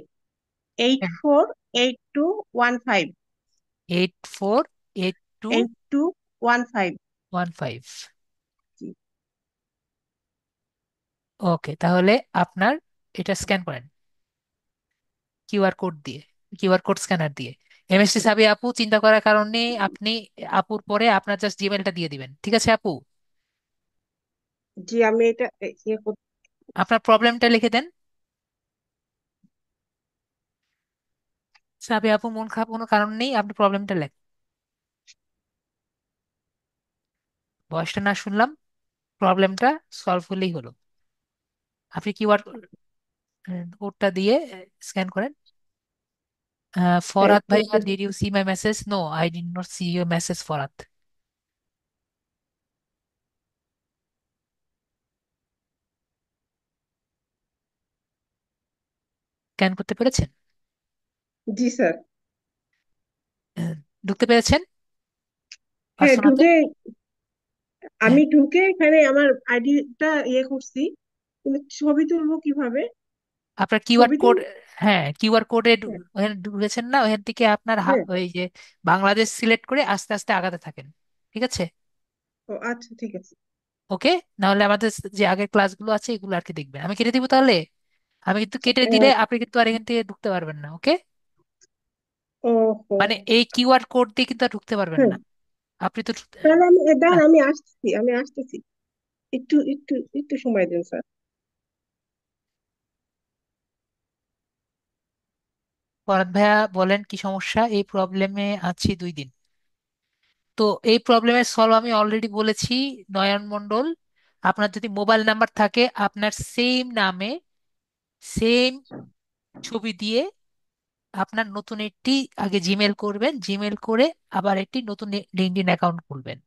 848215। 848215। 8215। ওকে, তাহলে আপনার এটা স্ক্যান করেন কিউআর কোড দিয়ে, কিউআর কোড স্ক্যানার দিয়ে। এমএসটি সাবিয়া আপু, চিন্তা করার কারণ নেই, আপনি আপুর পরে আপনার জাস্ট জিমেলটা দিয়ে দিবেন, ঠিক আছে আপু? জি, আমি এটা ইয়ে আপনার প্রবলেমটা লিখে দেন। সাবিয়া আপু, মন খারাপ কোনো কারণ নেই, আপনি প্রবলেমটা লেখ। ভয়েসটা না শুনলাম, প্রবলেমটা সলভ হলেই হলো। আপনি কিউআর কোডটা দিয়ে স্ক্যান করেন। ফরহাদ ভাইয়া, did you see my message? No, I did not see your message Farhad. Scan করতে পেরেছেন? জি স্যার। আহ, ঢুকতে পেরেছেন হ্যাঁ, পার্সোনাতে? ঢুকে হ্যাঁ, আমি ঢুকে এখানে আমার আইডিটা ইয়ে করছি, কিন্তু ছবি তুলবো কিভাবে? আপনার কিউআর ছবি কোড, তুল হ্যাঁ কিউআর কোডে হ্যাঁ ওখানে ঢুকেছেন না, ওখান থেকে আপনার হ্যাঁ। ওই যে বাংলাদেশ সিলেক্ট করে আস্তে আস্তে আগাতে থাকেন, ঠিক আছে? ও আচ্ছা, ঠিক আছে। ওকে, নাহলে আমাদের যে আগের ক্লাসগুলো আছে এগুলো আর কি দেখবেন। আমি কেটে দিব তাহলে, আমি কিন্তু কেটে দিলে আহ, আপনি কিন্তু আর এখান থেকে ঢুকতে পারবেন না। ওকে, ওহো। মানে এই কিউআর কোড দিয়ে কিন্তু আর ঢুকতে পারবেন হ্যাঁ, না। আপনি তো তাহলে আমি দাঁড়ান, না, আমি আসতেছি। একটু একটু একটু সময় দিন স্যার। ফরহাদ ভাইয়া বলেন কি সমস্যা? এই প্রবলেমে আছি 2 দিন। তো এই প্রবলেমের সলভ আমি অলরেডি বলেছি। নয়ন মণ্ডল, আপনার যদি মোবাইল নাম্বার থাকে আপনার সেম নামে সেম ছবি দিয়ে আপনার নতুন একটি আগে জিমেল করবেন, জিমেল করে আবার একটি নতুন লিঙ্কডইন অ্যাকাউন্ট খুলবেন।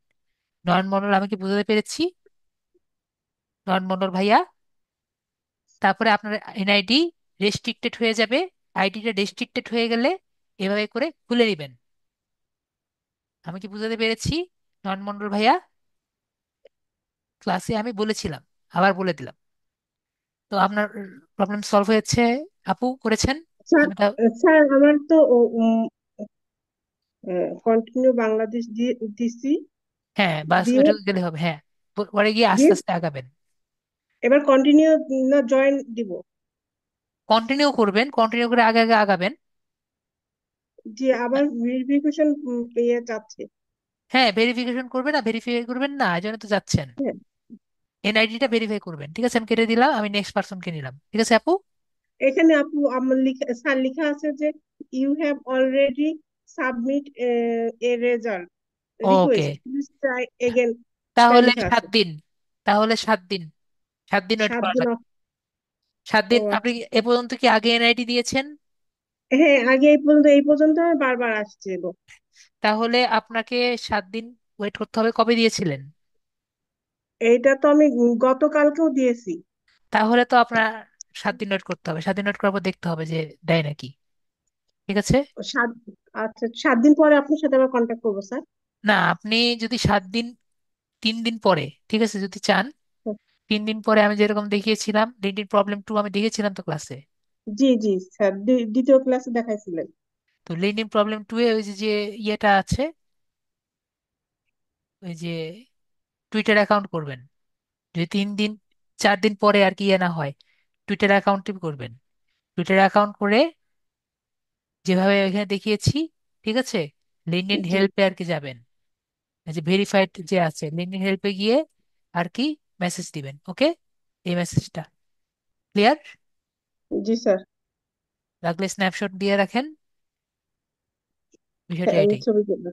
নয়ন মণ্ডল, আমি কি বুঝতে পেরেছি? নয়ন মণ্ডল ভাইয়া, তারপরে আপনার এনআইডি রেস্ট্রিক্টেড হয়ে যাবে। আইডিটা রেস্ট্রিক্টেড হয়ে গেলে এভাবে করে খুলে নেবেন। আমি কি বুঝতে পেরেছি নয়ন মণ্ডল ভাইয়া? ক্লাসে আমি বলেছিলাম, আবার বলে দিলাম। তো আপনার প্রবলেম সলভ হয়েছে? আপু করেছেন? স্যার, আমি তা স্যার আমার তো কন্টিনিউ বাংলাদেশ দিছি। হ্যাঁ, বাস দিয়ে ওইটা গেলে হবে, হ্যাঁ। পরে গিয়ে আস্তে দিয়ে আস্তে আগাবেন। এবার কন্টিনিউ না জয়েন দিব? কন্টিনিউ করবেন, কন্টিনিউ করে আগে আগে আগাবেন। যে আবার ভেরিফিকেশন ইয়ে চাচ্ছে। হ্যাঁ, ভেরিফিকেশন করবেন না, ভেরিফাই করবেন না, এই জন্য তো যাচ্ছেন। হ্যাঁ, এনআইডিটা ভেরিফাই করবেন, ঠিক আছে? আমি কেটে দিলাম, আমি নেক্সট পার্সনকে নিলাম, ঠিক আছে আপু? এখানে আপু আমার স্যার লেখা আছে যে you have already submit a result okay, request, please try again. তাই তাহলে লেখা সাত আছে। দিন তাহলে 7 দিন, 7 দিন ওয়েট সাত করা দিন লাগবে। অফ- সাত ও দিন আপনি আচ্ছা। এ পর্যন্ত কি আগে এনআইডি দিয়েছেন? হ্যাঁ, আগে এই পর্যন্ত আমি বারবার আসছিল। তাহলে আপনাকে 7 দিন ওয়েট করতে হবে। কবে দিয়েছিলেন? এইটা তো আমি গতকালকেও দিয়েছি। তাহলে তো আপনার 7 দিন ওয়েট করতে হবে। 7 দিন ওয়েট করার পর দেখতে হবে যে দেয় নাকি, ঠিক আছে? সাত আচ্ছা, 7 দিন পরে আপনার সাথে আবার কন্ট্যাক্ট করবো স্যার। না, আপনি যদি 7 দিন, 3 দিন পরে, ঠিক আছে, যদি চান 3 দিন পরে আমি যেরকম দেখিয়েছিলাম লিঙ্কডইন প্রবলেম 2 আমি দেখিয়েছিলাম তো ক্লাসে। জি জি স্যার, দ্বিতীয় ক্লাসে দেখাইছিলেন। তো লিঙ্কডইন প্রবলেম 2 এ ওই যে যে ইয়েটা আছে, ওই যে টুইটার অ্যাকাউন্ট করবেন। যদি 3 দিন 4 দিন পরে আর কি ইয়ে না হয়, টুইটার অ্যাকাউন্টটি করবেন। টুইটার অ্যাকাউন্ট করে যেভাবে এখানে দেখিয়েছি, ঠিক আছে, লিঙ্কডইন জি হেল্পে আর কি যাবেন। এই যে ভেরিফাইড যে আছে লিঙ্কডইন হেল্পে গিয়ে আর কি মেসেজ দিবেন। ওকে, এই মেসেজটা ক্লিয়ার? জি স্যার। রাখলে স্ন্যাপশট দিয়ে রাখেন। বিষয়টা হ্যাঁ, আমি এটাই। ছবি তুলবো।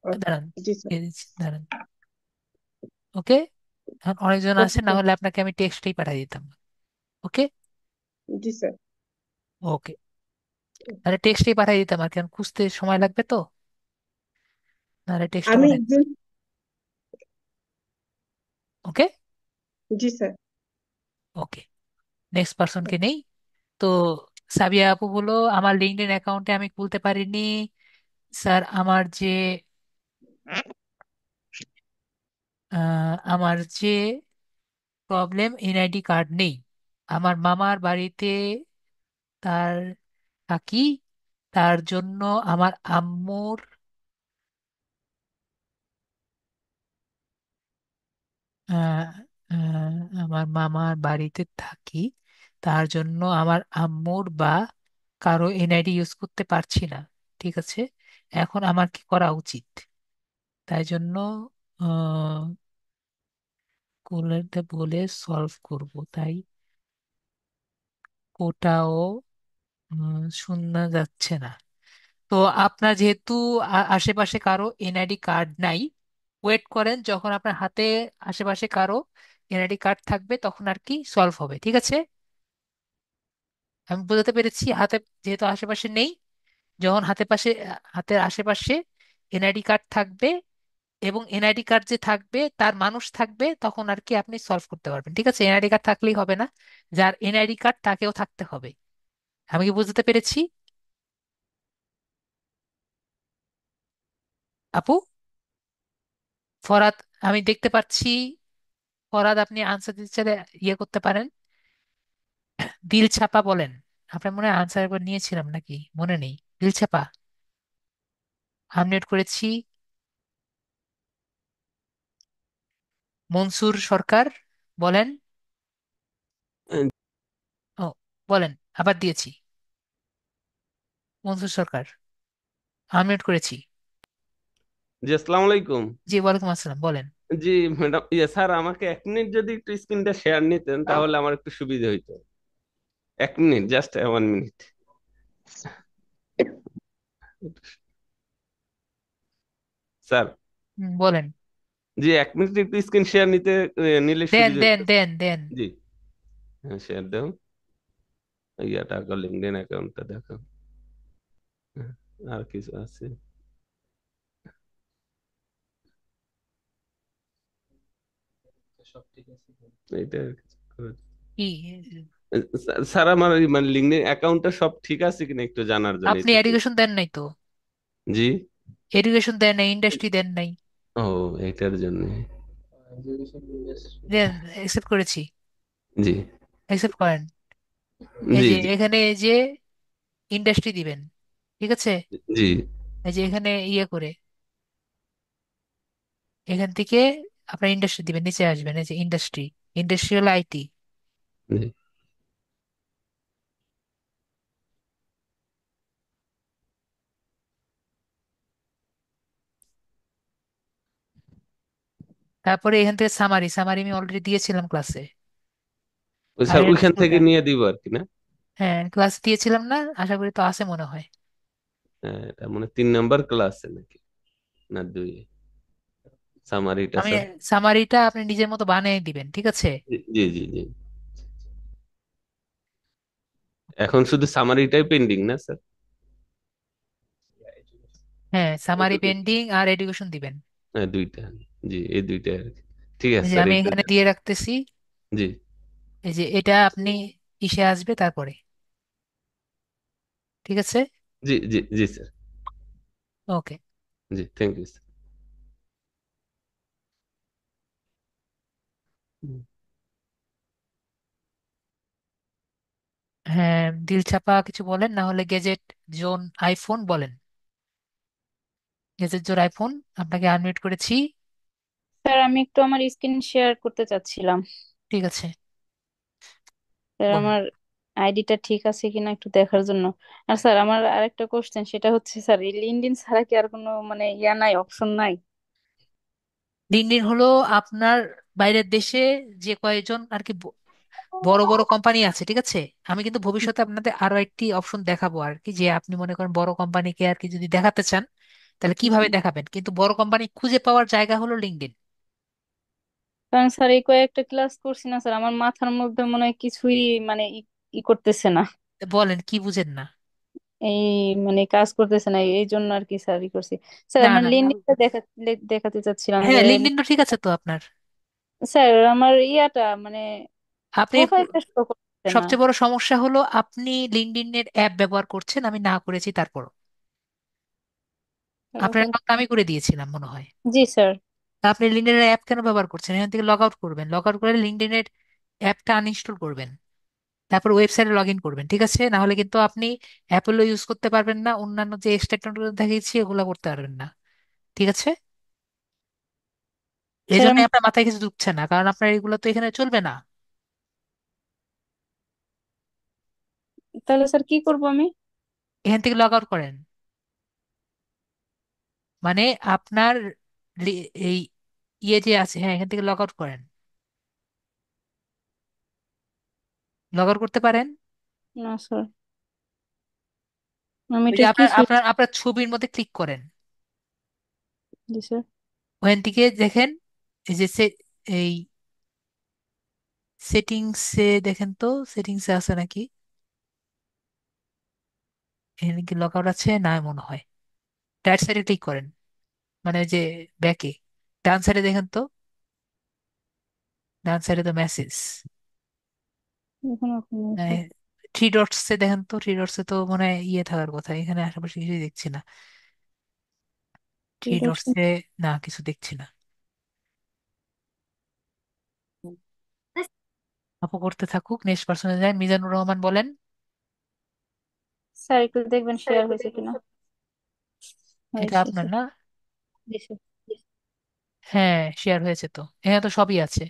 দাঁড়ান, জি স্যার। দিয়ে দিচ্ছি, দাঁড়ান। ওকে, এখন অনেকজন ওকে আছে, না স্যার। হলে আপনাকে আমি টেক্সটেই পাঠিয়ে দিতাম। ওকে, জি স্যার। ওকে, তাহলে টেক্সটেই পাঠিয়ে দিতাম আর কি, কারণ খুঁজতে সময় লাগবে তো, নাহলে টেক্সটে আমি পাঠিয়ে দিতাম। ওকে, জি স্যার। ওকে, নেক্সট পার্সনকে নেই। তো সাবিয়া আপু বলো, আমার লিঙ্কডইন অ্যাকাউন্টে আমি খুলতে পারিনি স্যার। আমার যে প্রবলেম, এনআইডি কার্ড নেই। আমার মামার বাড়িতে তার থাকি, তার জন্য আমার আম্মুর আহ, আমার মামার বাড়িতে থাকি, তার জন্য আমার আম্মুর বা কারো এনআইডি ইউজ করতে পারছি না, ঠিক আছে? এখন আমার কি করা উচিত? তাই জন্য কোলারটা বলে সলভ করব, তাই কোটাও শোনা যাচ্ছে না। তো আপনার যেহেতু আশেপাশে কারো এনআইডি কার্ড নাই, ওয়েট করেন, যখন আপনার হাতে আশেপাশে কারো এনআইডি কার্ড থাকবে তখন আর কি সলভ হবে, ঠিক আছে? আমি বোঝাতে পেরেছি? হাতে যেহেতু আশেপাশে নেই, যখন হাতের আশেপাশে এনআইডি কার্ড থাকবে এবং এনআইডি কার্ড যে থাকবে তার মানুষ থাকবে, তখন আর কি আপনি সলভ করতে পারবেন, ঠিক আছে? এনআইডি কার্ড থাকলেই হবে না, যার এনআইডি কার্ড তাকেও থাকতে হবে। আমি কি বুঝতে পেরেছি আপু? ফরাদ, আমি দেখতে পাচ্ছি। ফরাদ, আপনি আনসার দিতে চাইলে ইয়ে করতে পারেন। দিল ছাপা বলেন। আপনার মনে হয় আনসার একবার নিয়েছিলাম নাকি মনে নেই। দিল ছাপা, আনমিউট করেছি। মনসুর সরকার বলেন। ও, বলেন, আবার দিয়েছি। মনসুর সরকার, আনমিউট করেছি। জি আসসালামু আলাইকুম। জি, ওয়ালাইকুম আসসালাম, বলেন। জি ম্যাডাম, স্যার আমাকে 1 মিনিট যদি একটু স্ক্রিনটা শেয়ার নিতেন তাহলে আমার একটু সুবিধা হইতো। 1 মিনিট, জাস্ট 1 মিনিট। স্যার, বলেন। জি 1 মিনিট একটু স্ক্রিন শেয়ার নিলে দেন সুবিধা দেন হইতো। দেন দেন। জি, হ্যাঁ শেয়ার দাও। ইয়াটা লিঙ্কডইন অ্যাকাউন্টটা দেখো। হ্যাঁ, আর কিছু আছে? এইটা আর কিছু কি স্যার আমার মানে লিঙ্কডইন অ্যাকাউন্টটা সব ঠিক আছে কিনা একটু জানার জন্য আপনি এইটুকু। এডুকেশন দেন নাই তো? জি। এডুকেশন দেন নাই, ইন্ডাস্ট্রি দেন নাই। ও, এইটার জন্য। দেন, অ্যাকসেপ্ট করেছি। জি অ্যাকসেপ্ট করেন। এই জি যে জি এখানে এই যে ইন্ডাস্ট্রি দিবেন, ঠিক আছে? জি এই যে এখানে ইয়ে করে এখান থেকে আপনার ইন্ডাস্ট্রি দিবেন, নিচে আসবেন, এই যে ইন্ডাস্ট্রি, ইন্ডাস্ট্রিয়াল আইটি। জি। তারপরে এখান থেকে সামারি, সামারি আমি অলরেডি দিয়েছিলাম ক্লাসে। ওই আর স্যার এটা ওইখান থেকে স্লোগান। নিয়ে দিব আর কি না? হ্যাঁ, ক্লাস দিয়েছিলাম না, আশা করি তো আছে মনে হয়। হ্যাঁ, এটা মানে 3 নাম্বার ক্লাসে নাকি, না দুই? সামারিটা আমি স্যার। সামারিটা আপনি নিজের মতো বানিয়ে দিবেন, ঠিক আছে? জি জি জি জি। এখন শুধু সামারিটাই পেন্ডিং না স্যার? হ্যাঁ, সামারি এটুকু। পেন্ডিং আর এডুকেশন দিবেন। হ্যাঁ দুইটা। জি, এই দুইটা আর কি। ঠিক এই আছে যে স্যার, আমি এইটা এখানে দেন। দিয়ে রাখতেছি। জি এই যে এটা আপনি ইসে আসবে তারপরে, ঠিক আছে? জি জি জি স্যার। ওকে। জি, থ্যাংক ইউ স্যার। হ্যাঁ, দিলছাপা কিছু বলেন, না হলে গেজেট জোন আইফোন বলেন। গেজেট জোন আইফোন, আপনাকে আনমিউট করেছি। স্যার আমি একটু আমার স্ক্রিন শেয়ার করতে চাচ্ছিলাম। ঠিক আছে, স্যার বলুন। আমার আইডিটা ঠিক আছে কিনা একটু দেখার জন্য। আর স্যার আমার আরেকটা কোশ্চেন, সেটা হচ্ছে স্যার এই লিঙ্কডইন ছাড়া কি আর কোনো মানে ইয়া নাই, অপশন নাই? লিঙ্কডইন হলো আপনার বাইরের দেশে যে কয়েকজন আর কি বড় বড় কোম্পানি আছে, ঠিক আছে? আমি কিন্তু ভবিষ্যতে আপনাদের আরো একটি অপশন দেখাবো আর কি, যে আপনি মনে করেন বড় কোম্পানিকে আর কি যদি দেখাতে চান, তাহলে কিভাবে দেখাবেন, কিন্তু বড় কোম্পানি খুঁজে পাওয়ার জায়গা হলো লিঙ্কডইন। কারণ স্যার এই কয়েকটা ক্লাস করছি না স্যার, আমার মাথার মধ্যে মনে হয় কিছুই মানে ই করতেছে না। বলেন কি বুঝেন না? এই মানে কাজ করতেছে না, এই জন্য আর কি স্যার ই করছি। স্যার না আমার না। লিঙ্কডইনটা দেখাতে চাচ্ছিলাম যে হ্যাঁ, লিঙ্কডইন তো ঠিক আছে তো আপনার। স্যার আমার ইয়াটা মানে আপনি প্রোফাইলটা শো করছে না। সবচেয়ে বড় সমস্যা হলো আপনি লিঙ্কডইনের অ্যাপ ব্যবহার করছেন, আমি না করেছি তারপর। আপনার ওখান অ্যাকাউন্ট আমি করে দিয়েছিলাম মনে হয়। জি স্যার। তা আপনি লিঙ্কডইনের অ্যাপ কেন ব্যবহার করছেন? এখান থেকে লগ আউট করবেন, লগ আউট করে লিঙ্কডইনের অ্যাপটা আনইনস্টল করবেন, তারপর ওয়েবসাইটে লগ ইন করবেন, ঠিক আছে? না হলে কিন্তু আপনি অ্যাপেলও ইউজ করতে পারবেন না, অন্যান্য যে এক্সট্রা টেকনোলজি দেখিয়েছি ওগুলো করতে পারবেন না, ঠিক আছে? এই স্যার জন্য আমি আপনার মাথায় কিছু ঢুকছে না, কারণ আপনার এগুলো তো এখানে চলবে না। তাহলে স্যার কি করব আমি? এখান থেকে লগ আউট করেন, মানে আপনার এই ইয়ে যে আছে, হ্যাঁ, এখান থেকে লগ আউট করেন। লগ আউট করতে পারেন? না স্যার, আমি ওই এটা যে আপনার কিছুই। আপনার আপনার ছবির মধ্যে ক্লিক করেন, জি স্যার। ওখান থেকে দেখেন এই যে এই সেটিংসে দেখেন তো, সেটিংসে আছে নাকি? এখানে কি লগ আউট আছে না মনে হয়। রাইট সাইডে ক্লিক করেন, মানে ওই যে ব্যাকে ডান সাইডে দেখেন তো, ডান সাইডে তো মেসেজ, এখন আপনি স্যার। থ্রি ডটসে দেখেন তো, থ্রি ডটসে তো মনে হয় ইয়ে থাকার কথা, এখানে আশেপাশে কিছুই দেখছি না। থ্রি এটা হচ্ছে- ডটসে না, কিছু দেখছি না। আপু করতে থাকুক, নেক্সট পার্সনে যায়, মিজানুর রহমান বলেন। স্যার একটু দেখবেন শেয়ার হয়েছে কিনা। এটা হয়েছে আপনার স্যার। না? জি স্যার। হ্যাঁ, শেয়ার হয়েছে তো, এখানে তো সবই আছে,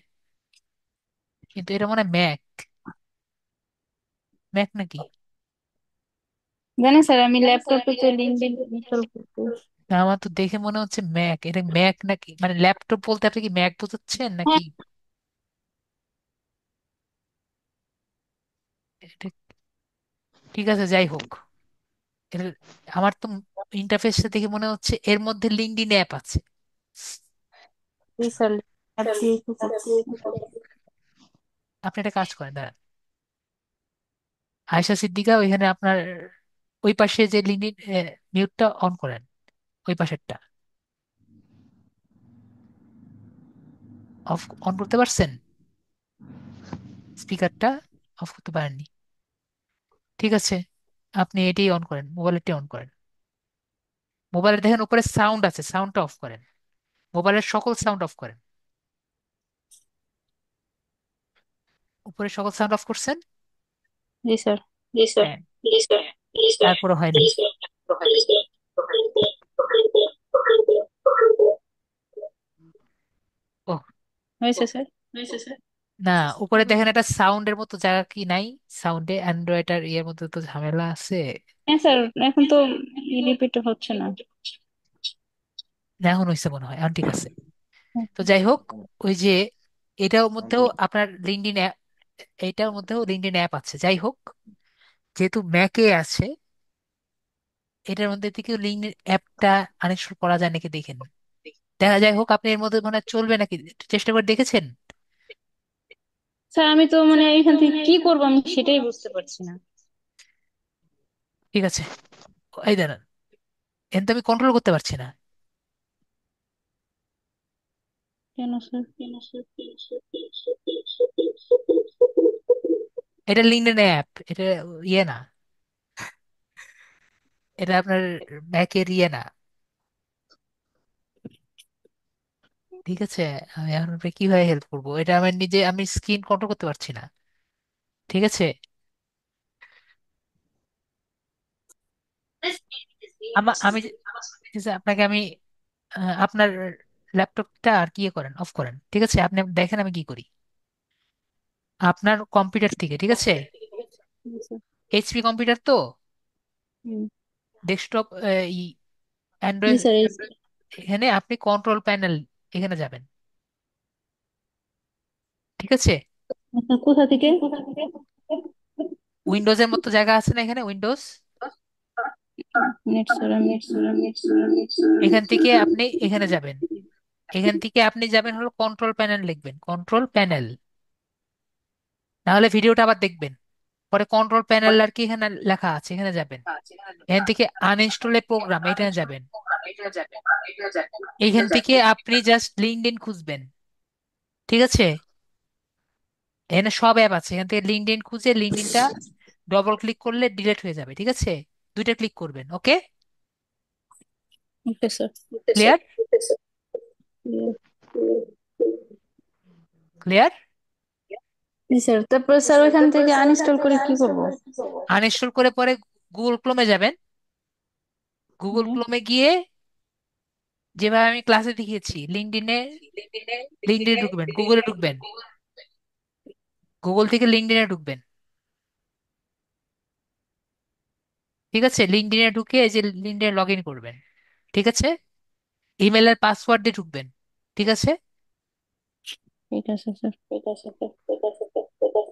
কিন্তু এটা মনে হয় ম্যাক, ম্যাক নাকি? জানেন স্যার, আমি ল্যাপটপে তো লিঙ্কডইন ইনস্টল করতে। না, আমার তো দেখে মনে হচ্ছে ম্যাক। এটা ম্যাক নাকি, মানে ল্যাপটপ বলতে আপনি কি ম্যাক বোঝাচ্ছেন নাকি? হ্যাঁ। এটা ঠিক আছে, যাই হোক। এর আমার তো ইন্টারফেসটা দেখে মনে হচ্ছে এর মধ্যে লিঙ্কডইন অ্যাপ আছে। জি স্যার, অ্যাপ দিয়ে তো করতেছি। আপনি একটা কাজ করেন, দাঁড়ান। আয়শা সিদ্দিকা, ওইখানে আপনার ওই পাশে যে লিঙ্কডইন মিউটটা অন করেন, ওই পাশেরটা অফ অন করতে পারছেন? স্পিকারটা অফ করতে পারেননি? ঠিক আছে, আপনি এটাই অন করেন, মোবাইলটি অন করেন। মোবাইলে দেখেন উপরে সাউন্ড আছে, সাউন্ডটা অফ করেন। মোবাইলের সকল সাউন্ড অফ করেন। উপরে সকল সাউন্ড অফ করছেন? জি স্যার। হ্যাঁ, তারপরে হয় নাই। ও, হয়েছে স্যার। না, উপরে দেখেন একটা সাউন্ডের মতো জায়গা কি নাই? সাউন্ডে অ্যান্ড্রয়েড আর ইয়ের মধ্যে তো ঝামেলা আছে। হ্যাঁ স্যার, এখন তো রিপিট হচ্ছে না। না, এখন হয়েছে মনে হয়, এখন ঠিক আছে। তো যাই হোক, ওই যে এটার মধ্যেও আপনার লিঙ্কডইন অ্যাপ, এইটার মধ্যেও লিঙ্কডইন অ্যাপ আছে। যাই হোক, যেহেতু ম্যাকে আছে, এটার মধ্যে থেকে লিঙ্কডইন অ্যাপটা আনইনস্টল করা যায় নাকি দেখেন। দেখা যায় হোক, আপনি এর মধ্যে মানে চলবে নাকি একটু চেষ্টা করে দেখেছেন? স্যার আমি তো মানে এখান থেকে কি করবো আমি সেটাই বুঝতে পারছি না। ঠিক আছে, এই দাঁড়ান, এন তো আমি কন্ট্রোল করতে পারছি না। কেন স্যার? এটা লিঙ্কডইন অ্যাপ, এটা ইয়ে না, এটা আপনার ম্যাকের ইয়ে না। ঠিক আছে, আমি এখন আপনাকে কিভাবে হেল্প করবো? এটা আমার নিজে, আমি স্ক্রিন কন্ট্রোল করতে পারছি না। ঠিক আছে, আমি ঠিক আছে, আপনাকে আমি আপনার ল্যাপটপটা আর কি ইয়ে করেন, অফ করেন। ঠিক আছে, আপনি দেখেন আমি কি করি। আপনার কম্পিউটার থেকে, ঠিক আছে, জি স্যার। এইচপি কম্পিউটার তো, হুম। ডেস্কটপ, জি অ্যান্ড্রয়েড, স্যার, এখানে আপনি কন্ট্রোল প্যানেল, এখানে যাবেন। ঠিক আছে, আপনার কোথা থেকে? উইন্ডোজের মতো জায়গা আছে না এখানে, উইন্ডোজ। মিনিট স্যার, আমি এখান থেকে আপনি এখানে যাবেন। এখান থেকে আপনি যাবেন হলো কন্ট্রোল প্যানেল, লিখবেন কন্ট্রোল প্যানেল। নাহলে ভিডিওটা আবার দেখবেন। পরে কন্ট্রোল প্যানেল আর কি এখানে লেখা আছে, এখানে যাবেন। এখান থেকে আনইনস্টল এ প্রোগ্রাম, এখানে যাবেন। এইখান থেকে আপনি জাস্ট লিঙ্কডইন খুঁজবেন। ঠিক আছে, এখানে সব অ্যাপ আছে, এখান থেকে লিঙ্কডইন খুঁজে লিঙ্কডইনটা ডবল ক্লিক করলে ডিলিট হয়ে যাবে। ঠিক আছে, দুইটা ক্লিক করবেন। ওকে, ওকে স্যার। ক্লিয়ার? ক্লিয়ার? জি স্যার, তারপর স্যার ওইখান থেকে আনইনস্টল করে কি করব? আনইনস্টল করে পরে গুগল ক্রোমে যাবেন। গুগল হ্যাঁ। ক্রোমে গিয়ে যেভাবে আমি ক্লাসে দেখিয়েছি, লিঙ্কডইনে, লিঙ্কডইনে ঢুকবেন, গুগলে ঢুকবেন, গুগল থেকে লিঙ্কডইনে ঢুকবেন। ঠিক আছে, লিঙ্কডইনে ঢুকে এই যে লিঙ্কডইনে লগ ইন করবেন। ঠিক আছে, ইমেলের পাসওয়ার্ড দিয়ে ঢুকবেন। ঠিক আছে, ঠিক আছে স্যার।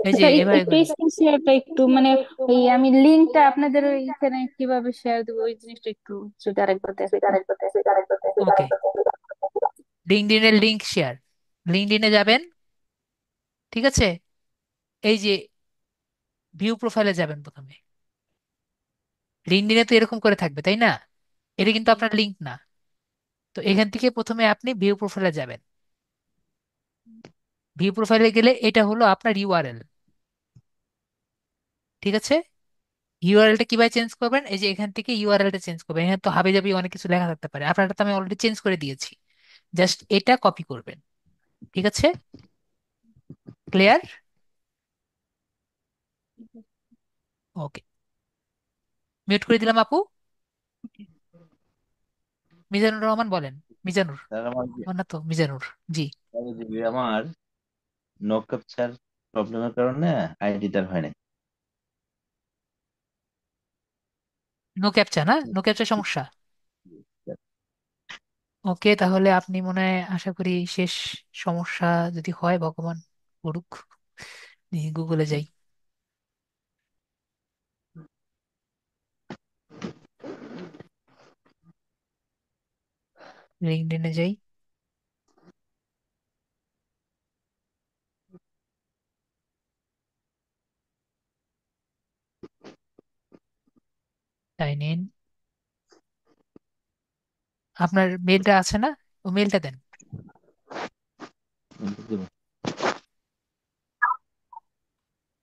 এই যে স্যার এবার একটু এগোন। স্ক্রিন শেয়ারটা একটু মানে ওই আমি লিঙ্কটা আপনাদের ওইখানে কিভাবে শেয়ার দেবো ওই জিনিসটা একটু যদি আরেকবার দেখাতেন। ওকে, লিঙ্কডইনের লিংক শেয়ার, লিঙ্কডইনে যাবেন। ঠিক আছে, এই যে ভিউ প্রোফাইলে যাবেন প্রথমে। লিঙ্কডইনে তো এরকম করে থাকবে, তাই না? এটা কিন্তু আপনার লিংক না। তো এখান থেকে প্রথমে আপনি ভিউ প্রোফাইলে যাবেন। ভিউ প্রোফাইলে গেলে এটা হলো আপনার ইউআরএল। ঠিক আছে, ইউআরএলটা কিভাবে চেঞ্জ করবেন? এই যে এখান থেকে ইউআরএলটা চেঞ্জ করবেন। এখানে তো হাবি জাবি অনেক কিছু লেখা থাকতে পারে, আপনারটা তো আমি অলরেডি চেঞ্জ করে দিয়েছি। জাস্ট এটা কপি করবেন। ঠিক আছে, ক্লিয়ার? ওকে, মিউট করে দিলাম আপু। মিজানুর রহমান বলেন। মিজানুর, স্যার আমার আমার না তো, মিজানুর। জি। আমার নো ক্যাপচার প্রবলেমের কারণে আইডিটার হয় নাই। নো ক্যাপচা না, নো ক্যাপচা সমস্যা। ওকে, তাহলে আপনি মনে হয় আশা করি শেষ সমস্যা যদি হয়, ভগবান করুক। গুগলে যাই, লিঙ্কডইনে যাই। Sign in. আপনার মেলটা আছে না? ও মেলটা দেন।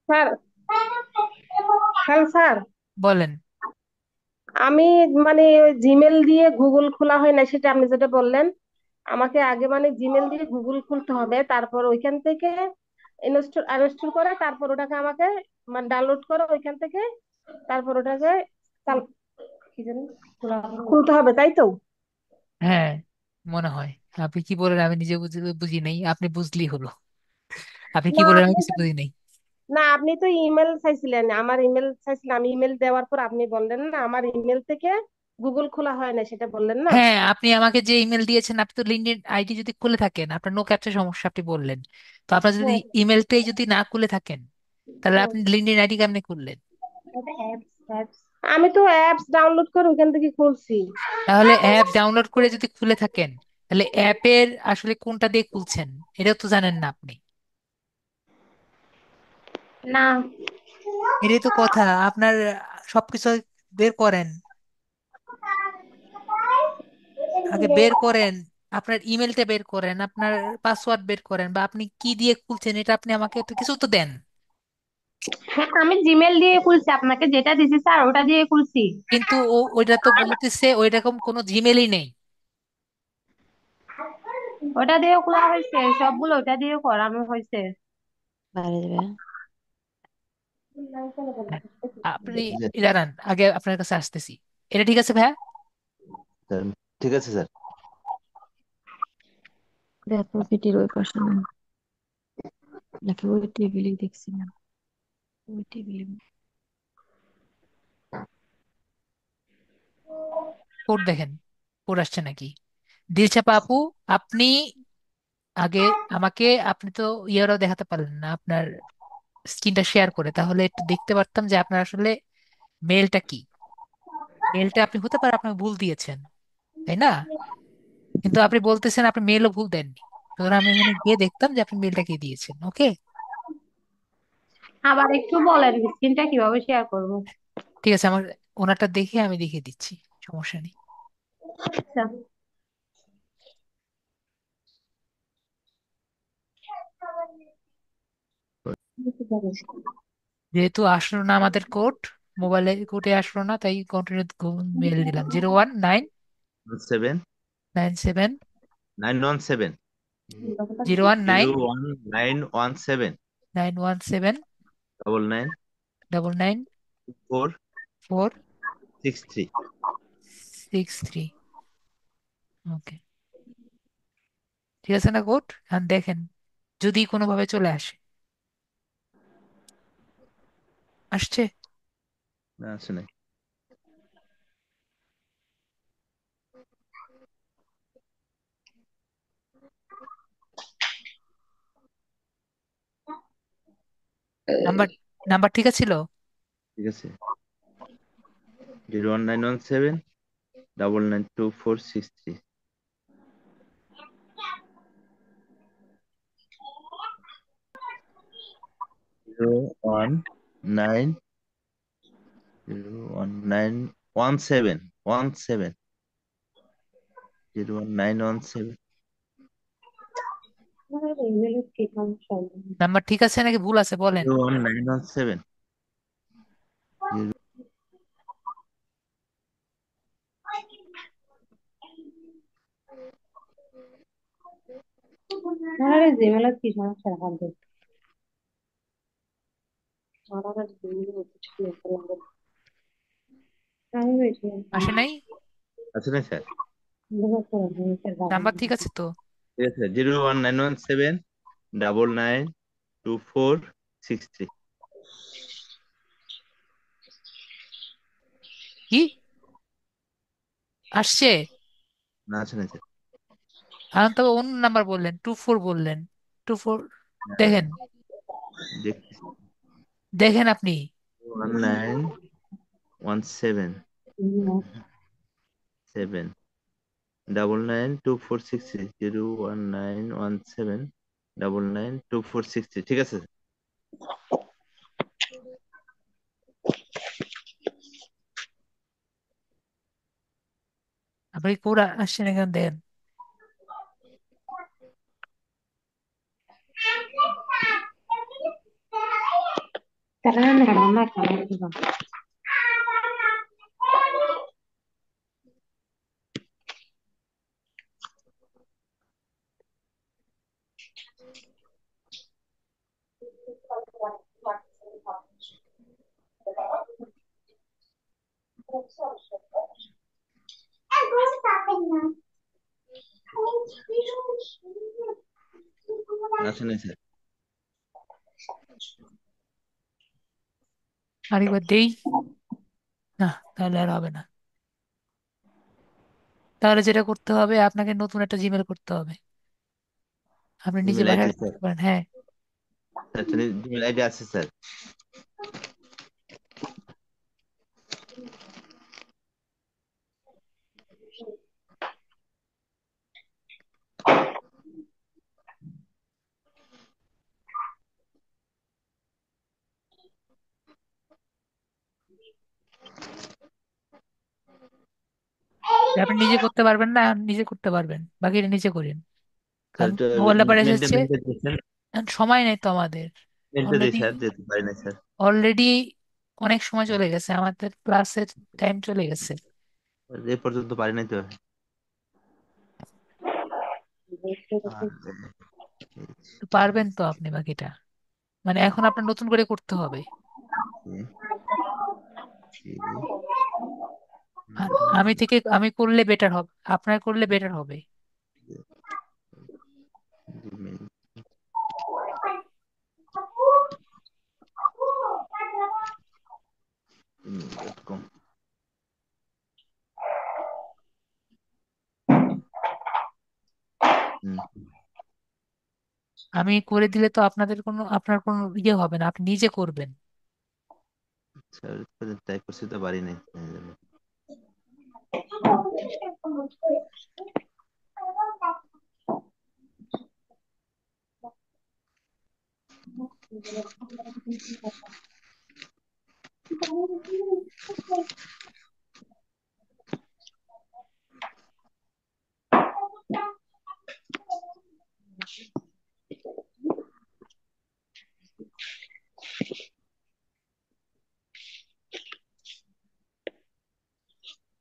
স্যার, হ্যালো স্যার, বলেন। আমি মানে জিমেল দিয়ে গুগল খোলা হয় না, সেটা আপনি যেটা বললেন। আমাকে আগে মানে জিমেল দিয়ে গুগল খুলতে হবে, তারপর ওইখান থেকে ইনস্টল আনইনস্টল করে, তারপর ওটাকে আমাকে মানে ডাউনলোড করে ওইখান থেকে, তারপর ওটাকে চাল- কি জানি খুলতে হবে, তাই তো? হ্যাঁ, মনে হয়। আপনি কি বলেন আমি নিজে বুঝি বুঝি নাই, আপনি বুঝলেই হলো। আপনি কি না বলেন আমি আপনি কিছু তো বুঝি নাই। না আপনি তো ইমেল চাইছিলেন, আমার ইমেল চাইছিলেন, আমি ইমেল দেওয়ার পর আপনি বললেন না আমার ইমেল থেকে গুগল খোলা হয় না, সেটা বললেন না? হ্যাঁ, আপনি আমাকে যে ইমেল দিয়েছেন, আপনি তো লিঙ্কডইন আইডি যদি খুলে থাকেন, আপনার নো ক্যাপচা সমস্যা আপনি বললেন। তো আপনার যদি হ্যাঁ। ইমেলটাই যদি না খুলে থাকেন, তাহলে হুম। আপনি লিঙ্কডইন আইডি কেমনে খুললেন? আমি তো অ্যাপস ডাউনলোড করে ওখান থেকে খুলছি। তাহলে অ্যাপ ডাউনলোড করে যদি খুলে থাকেন, তাহলে অ্যাপের আসলে কোনটা দিয়ে খুলছেন এটাও তো জানেন না আপনি। না, এটাই তো কথা আপনার। সবকিছু বের করেন, আগে বের করেন। আপনার ইমেলটা বের করেন, আপনার পাসওয়ার্ড বের করেন, বা আপনি কি দিয়ে খুলছেন এটা আপনি আমাকে তো কিছু তো দেন। হ্যাঁ আমি জিমেল দিয়ে খুলছি, আপনাকে যেটা দিছি স্যার ওটা দিয়ে খুলছি। কিন্তু ওইটা তো বলতেছে ওই রকম কোনো জিমেলই নেই। ওটা দিয়ে খোলা হয়েছে, সবগুলো ওটা দিয়ে করানো হয়েছে। বাইরে যাবে। হ্যাঁ, আপনি জি, দাঁড়ান, আগে আপনার কাছে আসতেছি। এটা ঠিক আছে ভাইয়া? স্যার। ঠিক আছে স্যার। দেখো পিটির ওই পাশে না, নাকি ওই টেবিলেই দেখছিলাম, ওই টেবিলে। কোড দেখেন, কোড আসছে নাকি? দিলছাপা আপু, আপনি আগে আমাকে, আপনি তো ইয়ারও দেখাতে পারলেন না আপনার স্ক্রিনটা শেয়ার করে, তাহলে একটু দেখতে পারতাম যে আপনার আসলে মেলটা কি। মেলটা আপনি হতে পারে আপনাকে ভুল দিয়েছেন, তাই না? কিন্তু আপনি বলতেছেন আপনি মেলও ভুল দেননি। সুতরাং আমি ওখানে গিয়ে দেখতাম যে আপনি মেলটা কি দিয়েছেন। ওকে, আবার একটু বলেন স্ক্রিনটা কিভাবে শেয়ার করবো? ঠিক আছে। আমার ওনারটা দেখে আমি দেখিয়ে দিচ্ছি, সমস্যা নেই। আচ্ছা। যেহেতু আসলো না আমাদের কোড, মোবাইলে কোডে আসলো না, তাই কন্টিনিউ মেল দিলাম। 019 সেভেন 97 917 019 917 917 99 99 4 4 63। 63। ওকে, ঠিক আছে না কোড? আর দেখেন যদি কোনোভাবে চলে আসে। আসছে? না, আসে নাই। নাম্বার নাম্বার ঠিক আছে ছিল? ঠিক আছে। 01917 992 463। 019 01917 01917। নাম্বার ঠিক আছে নাকি ভুল আছে বলেন। 01917। আমার এই জিমেলের কি সমস্যা এখন দেখতে? আমি বেশি আসে নাই? আছে না স্যার? নাম্বার ঠিক আছে তো? ঠিক আছে, 01917 992 463। কি? আসছে? না, আসে নাই স্যার। এখন তো অন্য নাম্বার বললেন, 24 বললেন। 24 দেখেন, দেখতেছি। দেখেন আপনি। 1917 992466 01917 ঠিক আছে। আপনি কোড আসছেন এখানে দেখেন। আসে নাই স্যার। আরেকবার দেই। না, তাহলে আর হবে না। তাহলে যেটা করতে হবে, আপনাকে নতুন একটা জিমেল করতে হবে। আপনি নিজে জিমেল আইডি বাসায় স্যার। করতে পারেন, হ্যাঁ। আচ্ছা, জিমেল আইডি আছে স্যার। আপনি নিজে করতে পারবেন না, নিজে করতে পারবেন, বাকিটা নিজে করেন। স্যার কারণ মোবাইল ব্যাপার মেলটা এসেছে। মেলটা দিয়েছেন। এখন সময় নেই তো আমাদের। মেলটা দিই অলরেডি স্যার, যেতে পারি না স্যার। অলরেডি অনেক সময় চলে গেছে, আমাদের ক্লাসের টাইম চলে গেছে। এ পর্যন্ত পারি নাই তো। তো পারবেন তো আপনি বাকিটা, মানে এখন আপনার নতুন করে করতে হবে। আর আমি করলে বেটার হবে, আপনার করলে বেটার হবে। gmail.com আমি করে দিলে তো আপনার কোনো ইয়ে হবে না, আপনি নিজে করবেন। স্যার ট্রাই করছি তো পারি নাই।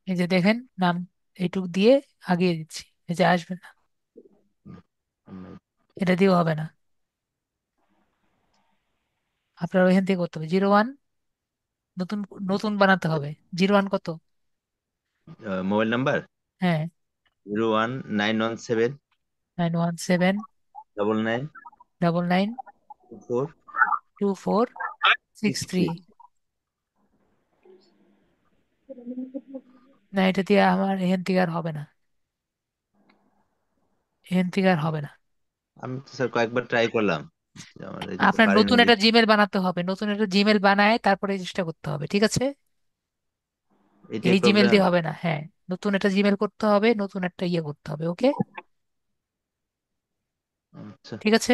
এই যে দেখেন, নাম এইটুক দিয়ে আগিয়ে দিচ্ছি, এই যে আসবে না, এটা দিয়েও হবে না। আপনার ওইখান থেকে করতে হবে 01, নতুন নতুন বানাতে হবে। 01 কত? মোবাইল নাম্বার হ্যাঁ, 01917 917 99 99 4 2463। 63। না, এটা দিয়ে আমার এখান থেকে আর হবে না, এখান থেকে আর হবে না। আমি তো স্যার কয়েকবার ট্রাই করলাম, আমার এই যে আপনার পারিনি নতুন যে। একটা জিমেল বানাতে হবে, নতুন একটা জিমেল বানায় তারপরে এই চেষ্টা করতে হবে, ঠিক আছে? এটাই এই জিমেল প্রবলেম। দিয়ে হবে না, হ্যাঁ। নতুন একটা জিমেল করতে হবে, নতুন একটা ইয়ে করতে হবে, ওকে? আচ্ছা। ঠিক আছে,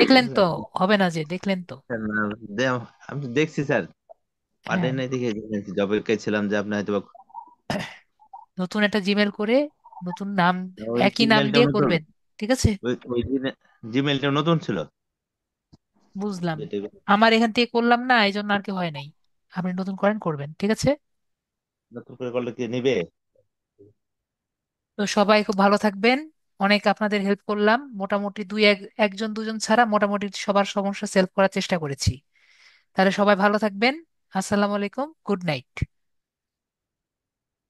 দেখলেন তো? হবে না যে, দেখলেন তো? স্যার, আমি তো দেখছি স্যার, পারি হ্যাঁ, নাই দেখে জবে ছিলাম যে আপনি হয়তো নতুন একটা জিমেল করে নতুন নাম, ওই একই নাম জিমেলটা দিয়ে নতুন। করবেন, ঠিক আছে? ওই জিমেলটা নতুন ছিল বুঝলাম। যেটা। আমার এখান থেকে করলাম না, এই জন্য আর কি হয় নাই। আপনি নতুন করবেন, ঠিক আছে? নতুন করে করলে কি নিবে? তো সবাই খুব ভালো থাকবেন। অনেক আপনাদের হেল্প করলাম, মোটামুটি একজন দুজন ছাড়া মোটামুটি সবার সমস্যা সলভ করার চেষ্টা করেছি। তাহলে সবাই ভালো থাকবেন। আসসালামু আলাইকুম, গুড নাইট।